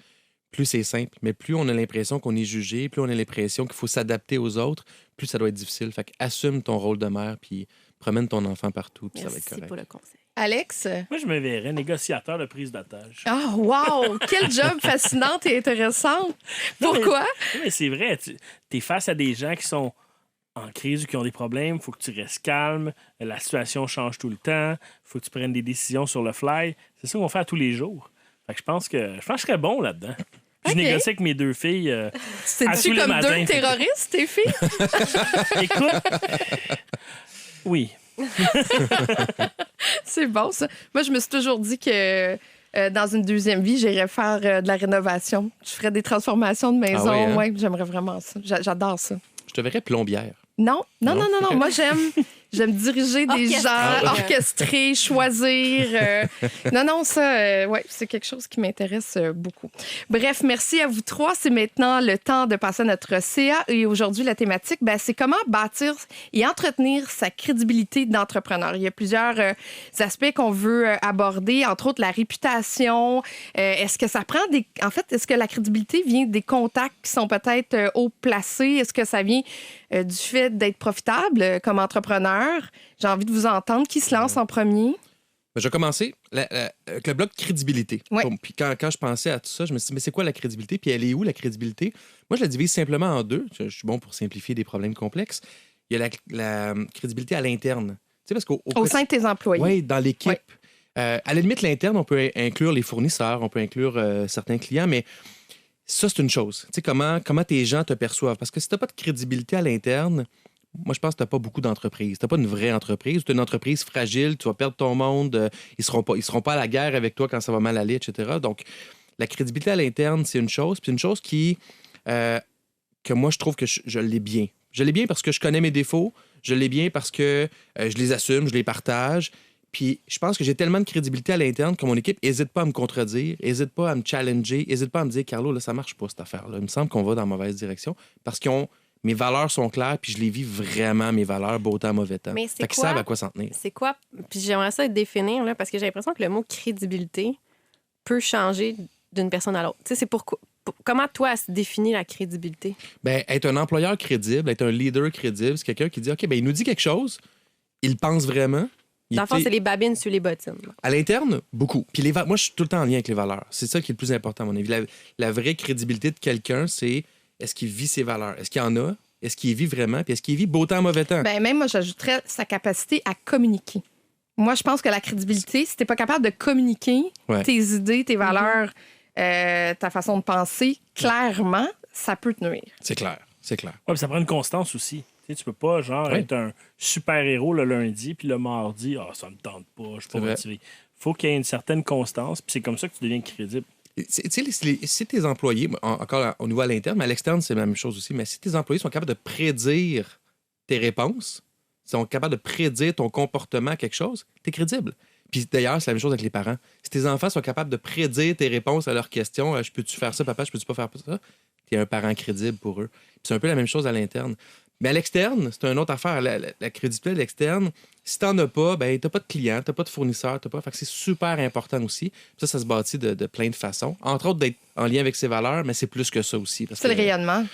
plus c'est simple. Mais plus on a l'impression qu'on est jugé, plus on a l'impression qu'il faut s'adapter aux autres, plus ça doit être difficile. Fait qu'assume ton rôle de mère, puis promène ton enfant partout, puis ça va être correct. Merci pour le conseil. Alex? Moi, je me verrais négociateur de prise d'otage. Ah, wow! Quel job fascinant et intéressant! Pourquoi? Mais c'est vrai, tu es face à des gens qui sont en crise ou qui ont des problèmes, il faut que tu restes calme, la situation change tout le temps, il faut que tu prennes des décisions sur le fly. C'est ça qu'on fait à tous les jours. Fait que je pense que je serais bon là-dedans. Puis je négocie avec mes deux filles. C'est-tu comme deux terroristes, tes filles? Écoute, oui. C'est bon, ça. Moi, je me suis toujours dit que dans une deuxième vie, j'irais faire de la rénovation. Je ferais des transformations de maison. Ah oui, hein? Ouais, j'aimerais vraiment ça. J'adore ça. Je te verrais plombière. Non. Moi, j'aime diriger des gens, orchestrer, choisir. Non, ça, c'est quelque chose qui m'intéresse beaucoup. Bref, merci à vous trois. C'est maintenant le temps de passer à notre CA. Et aujourd'hui, la thématique, c'est comment bâtir et entretenir sa crédibilité d'entrepreneur. Il y a plusieurs aspects qu'on veut aborder, entre autres la réputation. Est-ce que ça prend des... En fait, est-ce que la crédibilité vient des contacts qui sont peut-être haut placés? Est-ce que ça vient du fait d'être profitable comme entrepreneur? J'ai envie de vous entendre. Qui se lance en premier? Je vais commencer avec le bloc crédibilité. Ouais. Puis quand je pensais à tout ça, je me suis dit, mais c'est quoi la crédibilité? Puis elle est où, la crédibilité? Moi, je la divise simplement en deux. Je suis bon pour simplifier des problèmes complexes. Il y a la crédibilité à l'interne. Tu sais, parce au sein de tes employés. Oui, dans l'équipe. Ouais. À la limite, l'interne, on peut inclure les fournisseurs, on peut inclure certains clients, mais ça, c'est une chose. Tu sais, comment tes gens te perçoivent. Parce que si tu n'as pas de crédibilité à l'interne, moi, je pense que tu n'as pas beaucoup d'entreprises. Tu n'as pas une vraie entreprise. Tu as une entreprise fragile, tu vas perdre ton monde, ils seront pas à la guerre avec toi quand ça va mal aller, etc. Donc, la crédibilité à l'interne, c'est une chose. Puis une chose que moi, je trouve que je l'ai bien. Je l'ai bien parce que je connais mes défauts. Je l'ai bien parce que je les assume, je les partage. Puis je pense que j'ai tellement de crédibilité à l'interne que mon équipe n'hésite pas à me contredire, n'hésite pas à me challenger, n'hésite pas à me dire « Carlo, là, ça marche pas, cette affaire-là. Il me semble qu'on va dans la mauvaise direction. » Parce que mes valeurs sont claires, puis je les vis vraiment, mes valeurs, beau temps, mauvais temps. Mais fait qu'ils savent à quoi s'en tenir. C'est quoi? Puis j'aimerais ça définir, là, parce que j'ai l'impression que le mot crédibilité peut changer d'une personne à l'autre. Tu sais, c'est pourquoi... Comment, toi, se définit la crédibilité? Bien, être un employeur crédible, être un leader crédible, c'est quelqu'un qui dit « OK, il nous dit quelque chose, il pense vraiment. » Dans le fond, c'est les babines sur les bottines. À l'interne, beaucoup. Puis moi, je suis tout le temps en lien avec les valeurs. C'est ça qui est le plus important, à mon avis. La vraie crédibilité de quelqu'un, c'est est-ce qu'il vit ses valeurs? Est-ce qu'il y en a? Est-ce qu'il vit vraiment? Puis est-ce qu'il vit beau temps, mauvais temps? Même moi, j'ajouterais sa capacité à communiquer. Moi, je pense que la crédibilité, si tu n'es pas capable de communiquer tes idées, tes valeurs, ta façon de penser, clairement, ça peut te nuire. C'est clair. Ouais, ça prend une constance aussi. Tu peux pas, être un super-héros le lundi, puis le mardi, ça me tente pas, je suis pas motivé. Faut qu'il y ait une certaine constance, puis c'est comme ça que tu deviens crédible. Si tes employés, encore au niveau à l'interne, mais à l'externe, c'est la même chose aussi, mais si tes employés sont capables de prédire tes réponses, sont capables de prédire ton comportement à quelque chose, t'es crédible. Puis d'ailleurs, c'est la même chose avec les parents. Si tes enfants sont capables de prédire tes réponses à leurs questions, je peux-tu faire ça, papa, je peux-tu pas faire ça? Tu es un parent crédible pour eux. Puis c'est un peu la même chose à l'interne. Mais à l'externe, c'est une autre affaire. La crédibilité à l'externe, si tu n'en as pas, ben, tu n'as pas de clients, tu n'as pas de fournisseurs, Fait que c'est super important aussi. Puis ça se bâtit de plein de façons. Entre autres, d'être en lien avec ses valeurs, mais c'est plus que ça aussi. C'est le rayonnement.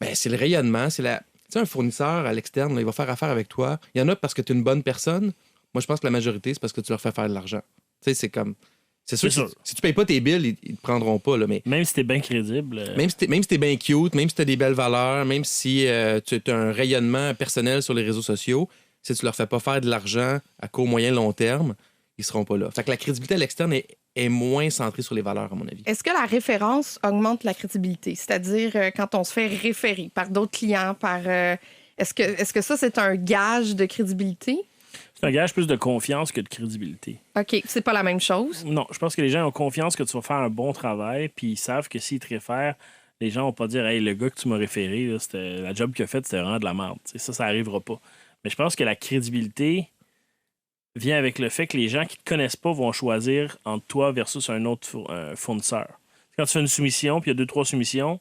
Ben, c'est le rayonnement. Tu sais, un fournisseur à l'externe, là, il va faire affaire avec toi. Il y en a parce que tu es une bonne personne. Moi, je pense que la majorité, c'est parce que tu leur fais faire de l'argent. Tu sais, c'est comme... C'est sûr, si tu payes pas tes bills, ils te prendront pas. Là, mais même si t'es bien crédible. Même si t'es bien cute, même si t'as des belles valeurs, même si tu as un rayonnement personnel sur les réseaux sociaux, si tu leur fais pas faire de l'argent à court, moyen, long terme, ils seront pas là. Fait que la crédibilité à l'externe est moins centrée sur les valeurs, à mon avis. Est-ce que la référence augmente la crédibilité? C'est-à-dire quand on se fait référer par d'autres clients, est-ce que ça, c'est un gage de crédibilité? C'est un gage plus de confiance que de crédibilité. OK, c'est pas la même chose? Non, je pense que les gens ont confiance que tu vas faire un bon travail, puis ils savent que s'ils te réfèrent, les gens vont pas dire « Hey, le gars que tu m'as référé, là, la job qu'il a faite, c'était vraiment de la merde. » Ça n'arrivera pas. Mais je pense que la crédibilité vient avec le fait que les gens qui te connaissent pas vont choisir entre toi versus un autre fournisseur. Quand tu fais une soumission, puis il y a 2-3 soumissions,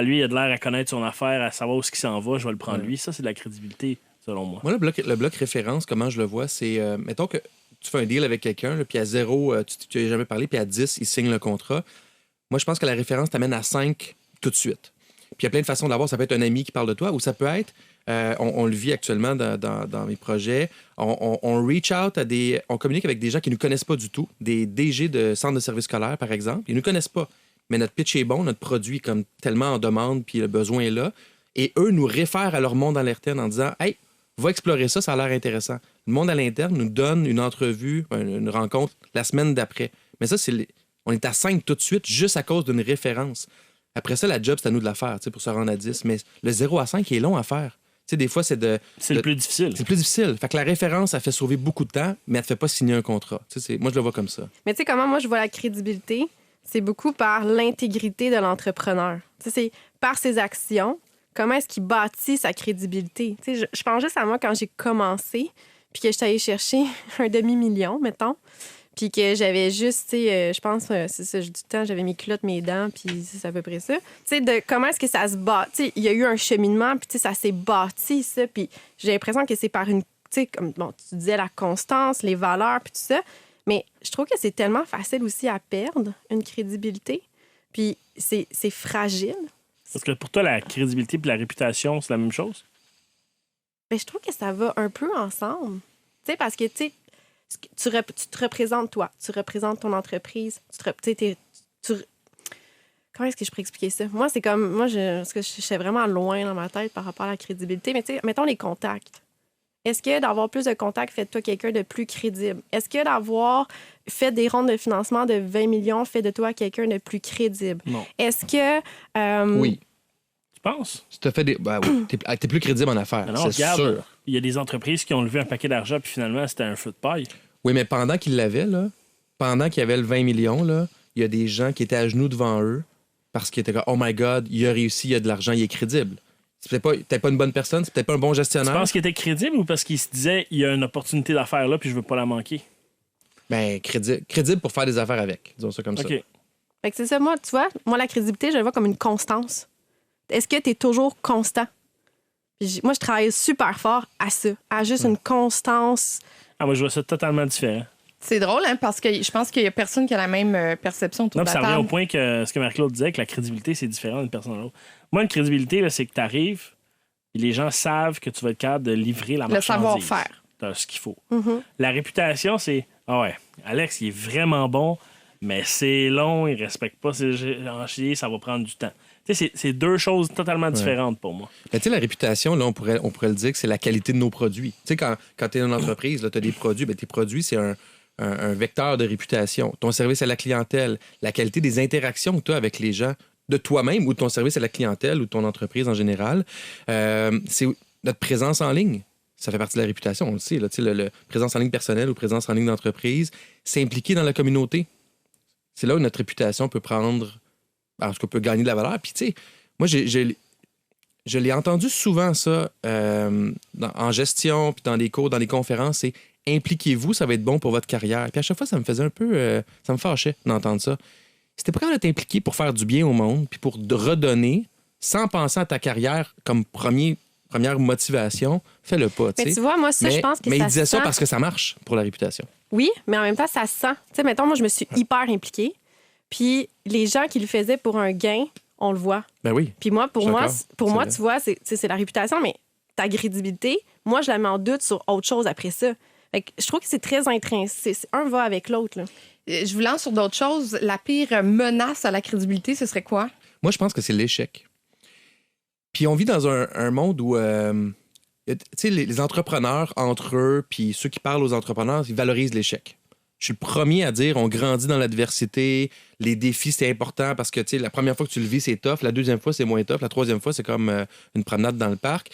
lui, il a de l'air à connaître son affaire, à savoir où il s'en va, je vais le prendre lui. Ça, c'est de la crédibilité. Selon moi. Moi, le bloc référence, comment je le vois, c'est, mettons que tu fais un deal avec quelqu'un, là, puis à 0, tu n'as jamais parlé, puis à 10, il signe le contrat. Moi, je pense que la référence t'amène à 5 tout de suite. Puis il y a plein de façons d'avoir. Ça peut être un ami qui parle de toi, ou ça peut être, on le vit actuellement dans mes projets, on reach out on communique avec des gens qui ne nous connaissent pas du tout, des DG de centres de services scolaires, par exemple. Ils ne nous connaissent pas, mais notre pitch est bon, notre produit est comme tellement en demande, puis le besoin est là. Et eux nous réfèrent à leur monde à l'interne en disant « Hey, va explorer ça, ça a l'air intéressant. » Le monde à l'interne nous donne une entrevue, une rencontre la semaine d'après. Mais ça, on est à 5 tout de suite juste à cause d'une référence. Après ça, la job, c'est à nous de la faire pour se rendre à 10. Mais le 0 à 5 est long à faire. Des fois, c'est le plus difficile. C'est le plus difficile. Fait que la référence, elle fait sauver beaucoup de temps, mais elle ne te fait pas signer un contrat. Moi, je le vois comme ça. Mais tu sais, comment moi, je vois la crédibilité? C'est beaucoup par l'intégrité de l'entrepreneur. C'est par ses actions. Comment est-ce qu'il bâtit sa crédibilité? Je pense juste à moi quand j'ai commencé, puis que j'étais allée chercher un demi-million, mettons, puis que j'avais juste, je pense, c'est ça, du temps, j'avais mes culottes, mes dents, puis c'est à peu près ça. De comment est-ce que ça se bâtit? Il y a eu un cheminement, puis ça s'est bâti, ça, puis j'ai l'impression que c'est par une, comme tu disais, la constance, les valeurs, puis tout ça, mais je trouve que c'est tellement facile aussi à perdre, une crédibilité, puis c'est fragile. Parce que pour toi, la crédibilité et la réputation, c'est la même chose? Bien, je trouve que ça va un peu ensemble. Tu sais, parce que, tu te représentes toi, tu représentes ton entreprise, comment est-ce que je pourrais expliquer ça? Moi, c'est comme, je suis vraiment loin dans ma tête par rapport à la crédibilité, mais tu sais, mettons les contacts. Est-ce que d'avoir plus de contacts fait de toi quelqu'un de plus crédible? Est-ce que d'avoir fait des rondes de financement de 20 millions fait de toi quelqu'un de plus crédible? Non. Est-ce que... Oui. Tu penses? Si t'as fait oui, t'es plus crédible en affaires, non, c'est regarde, sûr. Il y a des entreprises qui ont levé un paquet d'argent puis finalement, c'était un feu de paille. Oui, mais pendant qu'ils l'avaient, là, pendant qu'il y avait le 20 millions, là, il y a des gens qui étaient à genoux devant eux parce qu'ils étaient comme « Oh my God, il a réussi, il a de l'argent, il est crédible. » C'est peut-être pas une bonne personne, c'est peut-être pas un bon gestionnaire. Tu penses qu'il était crédible ou parce qu'il se disait il y a une opportunité d'affaires là puis je veux pas la manquer? Ben, crédible pour faire des affaires avec, disons ça comme ça. Fait que c'est ça, moi, tu vois, la crédibilité, je le vois comme une constance. Est-ce que tu es toujours constant? Moi, je travaille super fort à ça, à juste une constance. Moi, je vois ça totalement différent. C'est drôle, hein, parce que je pense qu'il y a personne qui a la même perception autour de la ça table. revient au point que ce que Marie-Claude disait, que la crédibilité, c'est différent d'une personne à l'autre. Moi, une crédibilité, là, c'est que tu arrives et les gens savent que tu vas être capable de livrer la marchandise. Le savoir-faire. Tu as ce qu'il faut. Mm-hmm. La réputation, c'est « Ah ouais, Alex, il est vraiment bon, mais c'est long, il respecte pas ses échéanciers, ça va prendre du temps. » Tu sais, c'est deux choses totalement différentes pour moi. Mais tu sais, la réputation, là, on pourrait le dire que c'est la qualité de nos produits. Tu sais, quand tu es une entreprise, tu as des produits, tes produits, c'est un vecteur de réputation. Ton service à la clientèle, la qualité des interactions que tu as avec les gens, de toi-même ou de ton service à la clientèle ou de ton entreprise en général, c'est notre présence en ligne. Ça fait partie de la réputation, on le sait. Là, le présence en ligne personnelle ou présence en ligne d'entreprise, s'impliquer dans la communauté. C'est là où notre réputation peut prendre... Alors, qu'on peut gagner de la valeur. Puis, tu sais, moi, je l'ai entendu souvent, ça, en gestion, puis dans les cours, dans les conférences, c'est impliquez-vous, ça va être bon pour votre carrière. Puis à chaque fois, ça me faisait un peu... ça me fâchait d'entendre ça. Si t'es pas capable d'être impliqué pour faire du bien au monde, puis pour redonner, sans penser à ta carrière comme première motivation, fais-le pas. Mais tu vois, moi, ça, je pense que mais ça il disait sent... ça parce que ça marche pour la réputation. Oui, mais en même temps, ça se sent. Tu sais, mettons, moi, je me suis hyper impliquée. Puis les gens qui le faisaient pour un gain, on le voit. Ben oui. Puis moi, pour moi, vrai. tu vois, c'est la réputation, mais ta crédibilité, moi, je la mets en doute sur autre chose après ça. Fait que je trouve que c'est très intrinsèque. Un va avec l'autre, là. Je vous lance sur d'autres choses. La pire menace à la crédibilité, ce serait quoi? Moi, je pense que c'est l'échec. Puis on vit dans un monde où, tu sais, les entrepreneurs, entre eux, puis ceux qui parlent aux entrepreneurs, ils valorisent l'échec. Je suis le premier à dire, on grandit dans l'adversité, les défis, c'est important parce que, tu sais, la première fois que tu le vis, c'est tough, la deuxième fois, c'est moins tough, la troisième fois, c'est comme une promenade dans le parc.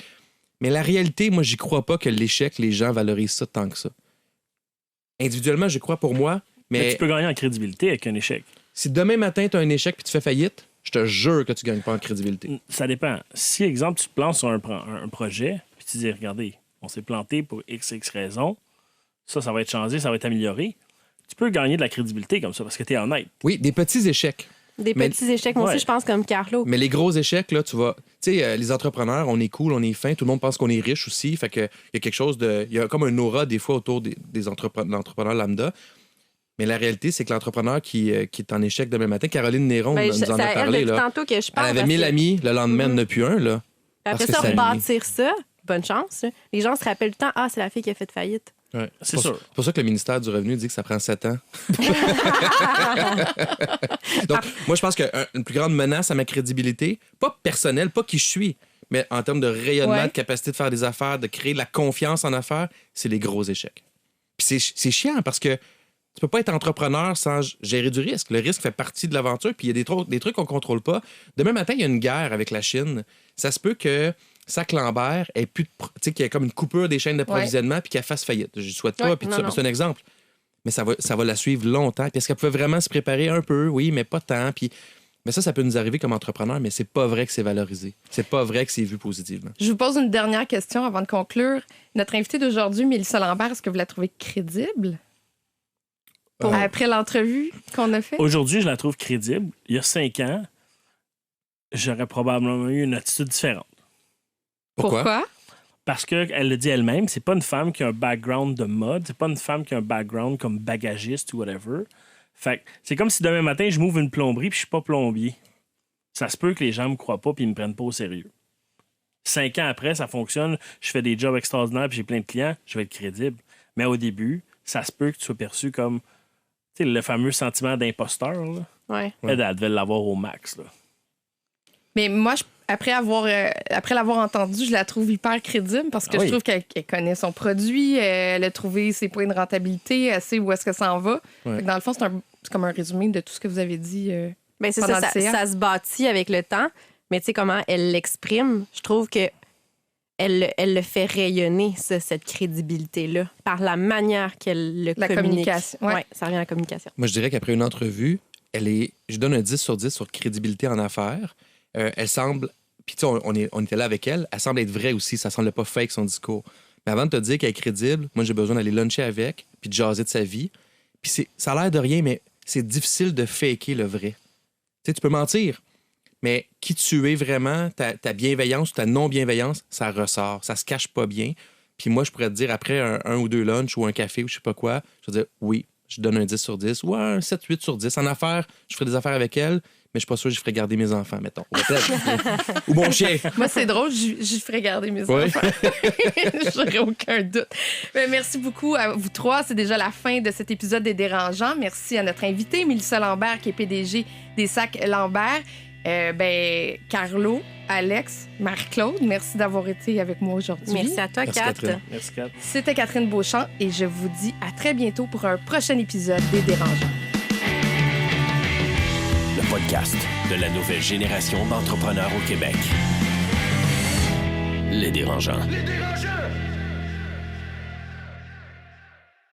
Mais la réalité, moi, j'y crois pas que l'échec, les gens valorisent ça tant que ça. Individuellement, j'y crois pour moi, mais tu peux gagner en crédibilité avec un échec. Si demain matin, tu as un échec puis tu fais faillite, je te jure que tu gagnes pas en crédibilité. Ça dépend. Si, exemple, tu te plantes sur un projet, puis tu dis, regardez, on s'est planté pour X raisons, ça va être changé, ça va être amélioré, tu peux gagner de la crédibilité comme ça parce que tu es honnête. Oui, des petits échecs. Des petits échecs. Moi aussi, je pense comme Carlo. Mais les gros échecs, là, tu vois, tu sais, les entrepreneurs, on est cool, on est fin, tout le monde pense qu'on est riche aussi. Fait que il y a quelque chose de. Il y a comme un aura des fois autour des l'entrepreneur lambda. Mais la réalité, c'est que l'entrepreneur qui est en échec demain matin, Caroline Néron nous en a parlé. Elle, là. tantôt que je parle, elle avait 1000 amis, le lendemain, elle n'en a plus un. Là, après ça, rebâtir ça, bonne chance. Là. Les gens se rappellent tout le temps, c'est la fille qui a fait faillite. Ouais, c'est sûr. C'est pour ça que le ministère du Revenu dit que ça prend 7 ans. Donc, moi, je pense qu'une plus grande menace à ma crédibilité, pas personnelle, pas qui je suis, mais en termes de rayonnement, de capacité de faire des affaires, de créer de la confiance en affaires, c'est les gros échecs. Puis c'est chiant parce que tu peux pas être entrepreneur sans gérer du risque. Le risque fait partie de l'aventure, puis il y a des trucs qu'on contrôle pas. Demain matin, il y a une guerre avec la Chine. Ça se peut que Sac Lambert ait plus qu'il y ait comme une coupure des chaînes d'approvisionnement puis qu'elle fasse faillite. Je ne souhaite pas, puis c'est un exemple. Mais ça va la suivre longtemps. Puis est-ce qu'elle pouvait vraiment se préparer un peu? Oui, mais pas tant. Puis... Mais ça peut nous arriver comme entrepreneur, mais c'est pas vrai que c'est valorisé. C'est pas vrai que c'est vu positivement. Je vous pose une dernière question avant de conclure. Notre invitée d'aujourd'hui, Mélissa Lambert, est-ce que vous la trouvez crédible? Après l'entrevue qu'on a faite? Aujourd'hui, je la trouve crédible. Il y a 5 ans, j'aurais probablement eu une attitude différente. Pourquoi? Parce qu'elle le dit elle-même, c'est pas une femme qui a un background de mode, c'est pas une femme qui a un background comme bagagiste ou whatever. Fait que c'est comme si demain matin, je m'ouvre une plomberie puis je suis pas plombier. Ça se peut que les gens me croient pas puis ils me prennent pas au sérieux. 5 ans après, ça fonctionne, je fais des jobs extraordinaires puis j'ai plein de clients, je vais être crédible. Mais au début, ça se peut que tu sois perçu comme le fameux sentiment d'imposteur. Là. Ouais. Elle devait l'avoir au max. Là. Mais moi, après l'avoir entendue, je la trouve hyper crédible parce que je trouve qu'elle connaît son produit, elle a trouvé ses points de rentabilité, elle sait où est-ce que ça en va. Ouais. Dans le fond, c'est comme un résumé de tout ce que vous avez dit. Ben, c'est ça se bâtit avec le temps. Mais tu sais comment elle l'exprime, je trouve que elle le fait rayonner, cette crédibilité-là, par la manière qu'elle le communique. Communication. Oui, ça revient à la communication. Moi, je dirais qu'après une entrevue, je donne un 10 sur 10 sur crédibilité en affaires. Elle semble, puis tu sais, on était là avec elle, elle semble être vraie aussi, ça semble pas fake son discours. Mais avant de te dire qu'elle est crédible, moi, j'ai besoin d'aller luncher avec, puis de jaser de sa vie. Puis ça a l'air de rien, mais c'est difficile de faker le vrai. Tu sais, tu peux mentir, mais qui tu es vraiment, ta bienveillance ou ta non-bienveillance, ça ressort, ça se cache pas bien. Puis moi, je pourrais te dire, après un ou deux lunchs ou un café ou je sais pas quoi, je vais dire, oui, je donne un 10 sur 10 ou un 7-8 sur 10. En affaires, je ferai des affaires avec elle, mais je suis pas sûr que je ferais garder mes enfants, mettons. Ou mon chien. Moi, c'est drôle, je ferais garder mes enfants. J'aurais aucun doute. Mais merci beaucoup à vous trois. C'est déjà la fin de cet épisode des Dérangeants. Merci à notre invitée, Mélissa Lambert, qui est PDG des Sacs Lambert. Carlo, Alex, Marie-Claude, merci d'avoir été avec moi aujourd'hui. Merci à toi, Kat. Merci, Kat. C'était Catherine Beauchamp et je vous dis à très bientôt pour un prochain épisode des Dérangeants. Le podcast de la nouvelle génération d'entrepreneurs au Québec. Les Dérangeants. Les Dérangeants!